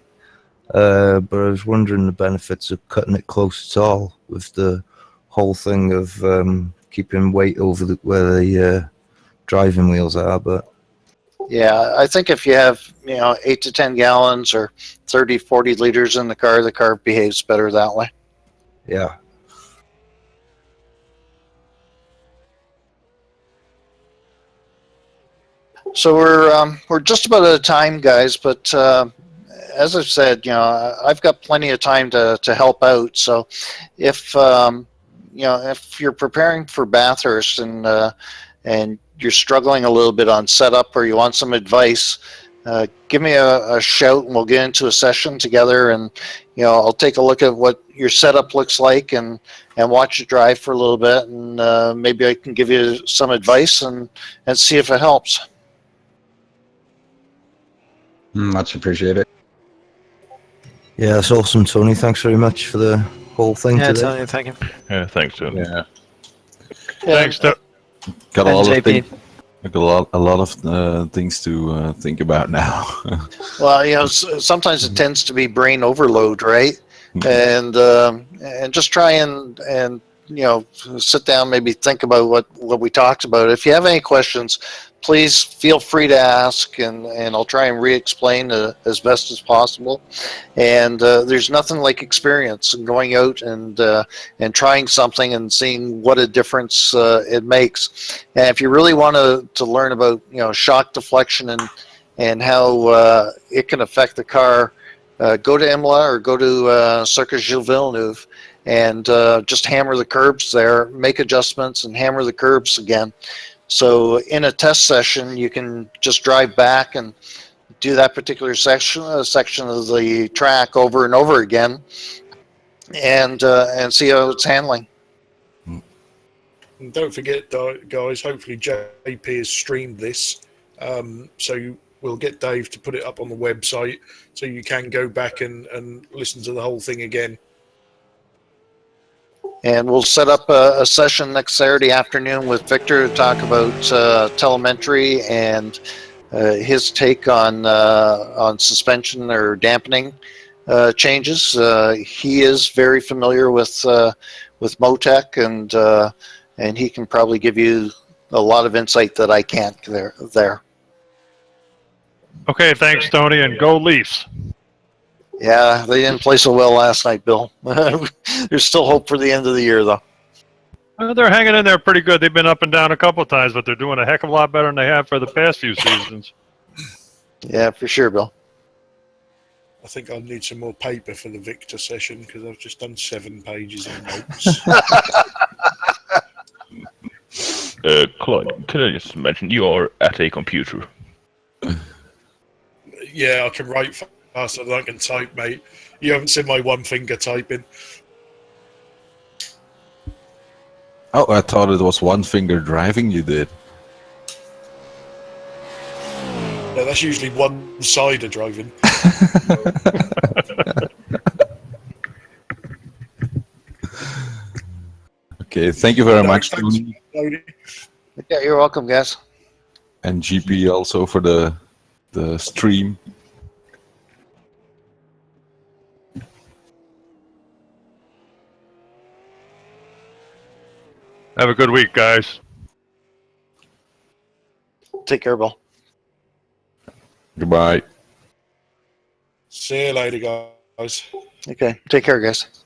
Speaker 6: but I was wondering the benefits of cutting it close to all with the whole thing of keeping weight over where the driving wheels are. But
Speaker 2: yeah, I think if you have 8 to 10 gallons or 30, 40 liters in the car behaves better that way.
Speaker 6: yeah.
Speaker 2: So we're just about out of time, guys. But as I've said, I've got plenty of time to help out. So if if you're preparing for Bathurst and you're struggling a little bit on setup, or you want some advice, give me a shout and we'll get into a session together, and I'll take a look at what your setup looks like and watch you drive for a little bit, and maybe I can give you some advice and see if it helps.
Speaker 8: Much appreciated.
Speaker 6: Yeah, that's awesome, Tony. Thanks very much for the whole thing
Speaker 10: Yeah,
Speaker 6: today.
Speaker 10: Tony, thank you.
Speaker 7: Yeah, thanks, Tony.
Speaker 9: Yeah.
Speaker 3: Thanks.
Speaker 9: Got a
Speaker 10: And
Speaker 9: lot of
Speaker 10: JP.
Speaker 9: things. A lot of things to think about now.
Speaker 2: Well, sometimes it tends to be brain overload, right? And just try and sit down, maybe think about what we talked about. If you have any questions, please feel free to ask, and I'll try and re-explain as best as possible. And there's nothing like experience and going out and trying something and seeing what a difference it makes. And if you really want to learn about shock deflection and how it can affect the car, go to Imola or go to Circuit Gilles Villeneuve and just hammer the curbs there, make adjustments and hammer the curbs again. So in a test session, you can just drive back and do that particular section of the track over and over again, and see how it's handling.
Speaker 4: And don't forget, guys, hopefully JP has streamed this. So we'll get Dave to put it up on the website so you can go back and listen to the whole thing again.
Speaker 2: And we'll set up a session next Saturday afternoon with Victor to talk about telemetry and his take on suspension or dampening changes. He is very familiar with Motec, and he can probably give you a lot of insight that I can't there.
Speaker 3: Okay, thanks, Tony, and go Leafs.
Speaker 2: Yeah, they didn't play so well last night, Bill. There's still hope for the end of the year, though.
Speaker 3: They're hanging in there pretty good. They've been up and down a couple of times, but they're doing a heck of a lot better than they have for the past few seasons.
Speaker 2: Yeah, for sure, Bill.
Speaker 4: I think I'll need some more paper for the Victor session because I've just done 7 pages of notes.
Speaker 7: Clyde, can I just mention you are at a computer?
Speaker 4: Yeah, I can write faster than I can type, mate. You haven't seen my one finger typing.
Speaker 9: Oh, I thought it was one finger driving you did.
Speaker 4: No, that's usually one side of driving.
Speaker 9: Okay, thank you very
Speaker 4: No,
Speaker 9: much,
Speaker 4: thanks,
Speaker 9: Tony.
Speaker 4: Tony.
Speaker 2: Yeah, you're welcome, guys.
Speaker 9: And GP also for the stream.
Speaker 3: Have a good week, guys.
Speaker 2: Take care, Bill.
Speaker 9: Goodbye.
Speaker 4: See you later, guys.
Speaker 2: Okay, take care, guys.